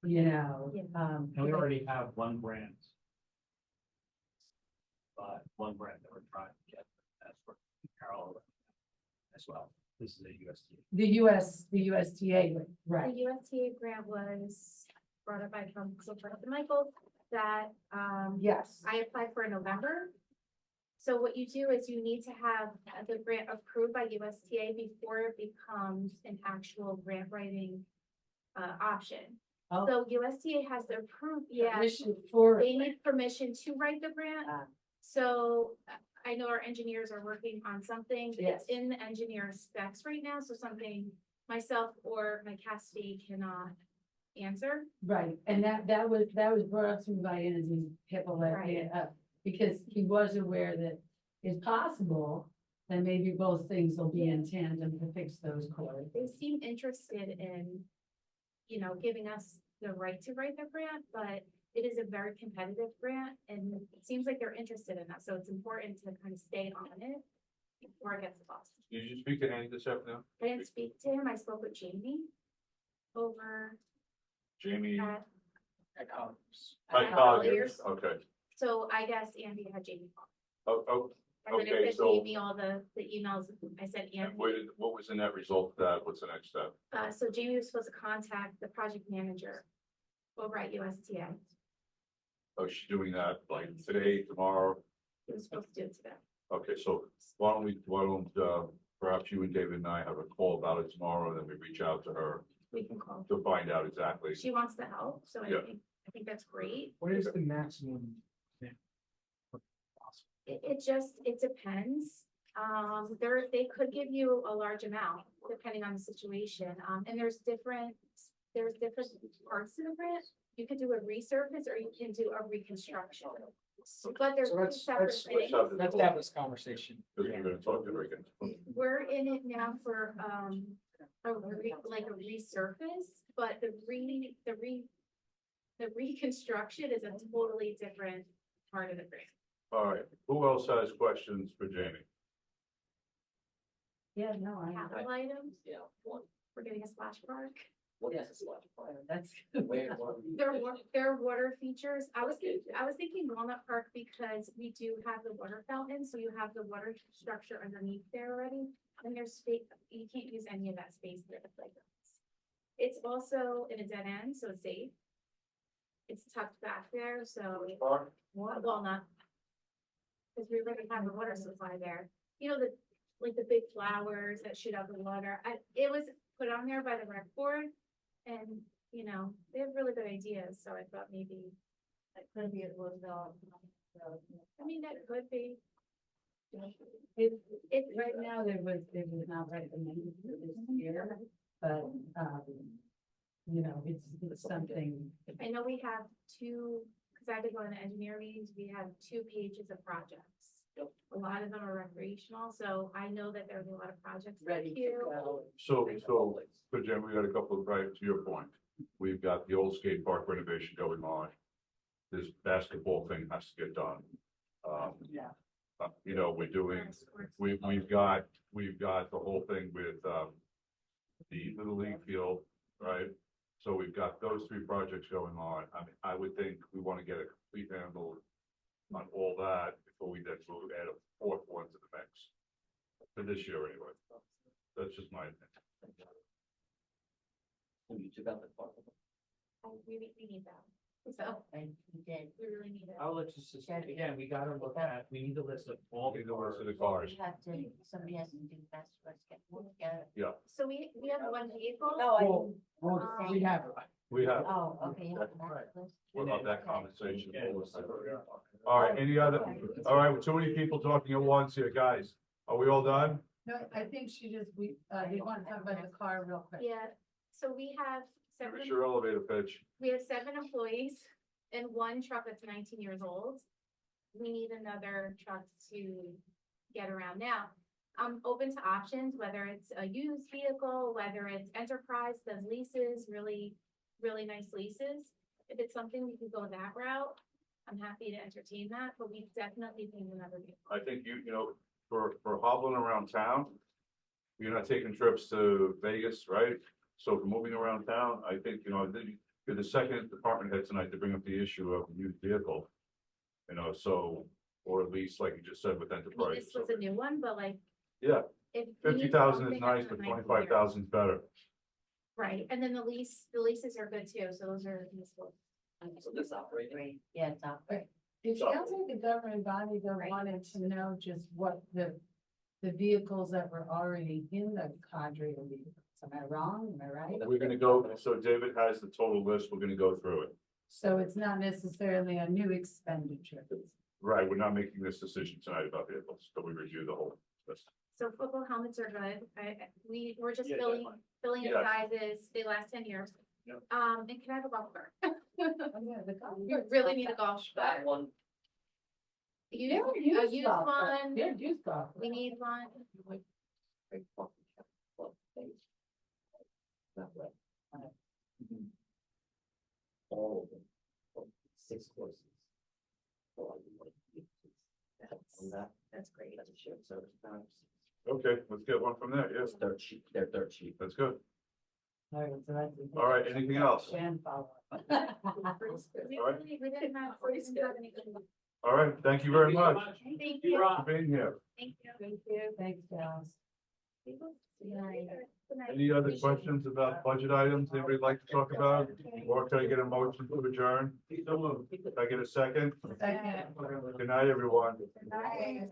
and we already have one grant. One grant that we're trying to get as for parallel as well. This is a USDA. The USDA, right? The USDA grant was brought up by Council President Michael that, Yes. I applied for in November. So what you do is you need to have the grant approved by USDA before it becomes an actual grant writing option. Oh. So USDA has to approve, yeah, Permission for they need permission to write the grant. Ah. So I know our engineers are working on something. Yes. It's in the engineer specs right now, so something myself or my Cassidy cannot answer. right, and that was brought up to me by Andy Hippolyte, Right. because he was aware that it's possible that maybe both things will be in tandem to fix those courts. They seem interested in, giving us the right to write the grant, but it is a very competitive grant and it seems like they're interested in that. So it's important to kind of stay on it before it gets lost. Did you speak to Andy this afternoon? I didn't speak to him. I spoke with Jamie over Jamie? at My at colleague, Colliers. okay. So I guess Andy had Jamie call. Oh, And then Okay, it said so- gave me all the emails. I said and Andy. what was the net result of that? What's the next step? So Jamie was supposed to contact the project manager over at USTA. Oh, she's doing that like today, tomorrow? He was supposed to do it today. Okay, so why don't, perhaps you and David and I have a call about it tomorrow, and then we reach out to her We can call. to find out exactly. She wants to help, so Yeah. I think that's great. What is the maximum? It depends. They could give you a large amount depending on the situation. And there's different parts to the grant. You could do a resurface or you can do a reconstruction. But they're So two let's- separate let's- things. Let's have this conversation. Because we're gonna talk to her again. We're in it now for, like a resurface, but the reconstruction is a totally different part of the grant. All right, who else has questions for Jamie? Yeah, no, Capital items, Yeah, one, we're getting a splash park. well, yes, it's a lot. that's. There are water features. I was thinking Walnut Park because we do have the water fountain, so you have the water structure underneath there already. And there's space, you can't use any of that space near the playgrounds. It's also in a dead end, so it's safe. It's tucked back there, so. Walnut. Because we already have the water supply there. You know, the big flowers that shoot out the water. It was put on there by the rec board. And, you know, they have really good ideas, so I thought maybe that could be a little, I mean, that could be. It, right now, there was not recommended for this year, but, you know, it's something. I know we have two, because I've been going to engineer meetings, we have 2 pages of projects. A lot of them are recreational, so I know that there's a lot of projects. Ready to go. So, Jim, we got a couple of, right, to your point, we've got the old skate park renovation going on. This basketball thing has to get done. Yeah. You know, we're doing, we've got the whole thing with, the Little League field, right? So we've got those 3 projects going on. I mean, I would think we want to get a complete handle on all that before we then move add a 4th one to the mix. For this year anyway. That's just my opinion. You took out the part. We need that. So, And we did. we really need it. I'll let you, just again, we gotta look at, we need a list of all the Need the list of the cars. cars. We have to, somebody has to do best for us, get one together. So we have 1 vehicle. Well, we have, We have, Oh, okay. you have that list. we'll have that conversation. All right, any other, all right, too many people talking at once here, guys. Are we all done? No, I think she just, they want to talk about the car real quick. Yeah, so we have Give us 7, your elevator pitch. we have 7 employees and 1 truck that's 19 years old. We need another truck to get around now. I'm open to options, whether it's a used vehicle, whether it's enterprise, does leases, really nice leases. If it's something we could go that route, I'm happy to entertain that, but we definitely need another vehicle. I think you know, for hobbling around town, you're not taking trips to Vegas, right? So for moving around town, I think, you know, you're the second department head tonight to bring up the issue of used vehicle. You know, so, or at least like you just said with I mean, enterprise. this was a new one, but like. Yeah, If we need 50,000 is something nice, that's but a nice 25,000 is better. Right, and then the leases are good too, so those are useful. So this operating. Great, yeah, it's up. It sounds like the governing body though wanted to know just what the vehicles that were already in the cadre of vehicles. Am I wrong? Am I right? We're gonna go, so David has the total list, we're gonna go through it. So it's not necessarily a new expenditure. Right, we're not making this decision tonight about vehicles, but we review the whole list. So football helmets are good. We're just Yeah, filling in Yes. sizes. They last 10 years. Yep. And can I have a golf cart? Oh, yeah, the golf You carts really are- need a golf That cart. one, You, They're a used used golf carts. one. They're used golf. We need one. big fucking club thing. Not right. All of them, from 6 courses. So I would like to get on that, That's great. that's a shared service time. Okay, let's get one from there, yes, They're cheap, they're dirt cheap. that's good. All right, so that's. All right, anything else? And follow. We All right. didn't have anything. All right, thank you very much Thank you. for being here. Thank you. Thank you. Thanks, Dallas. Good night. Any other questions about budget items anybody like to talk about? Or can I get a motion to adjourn? Can I get a second? Second. Good night, everyone. Bye.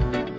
Bye.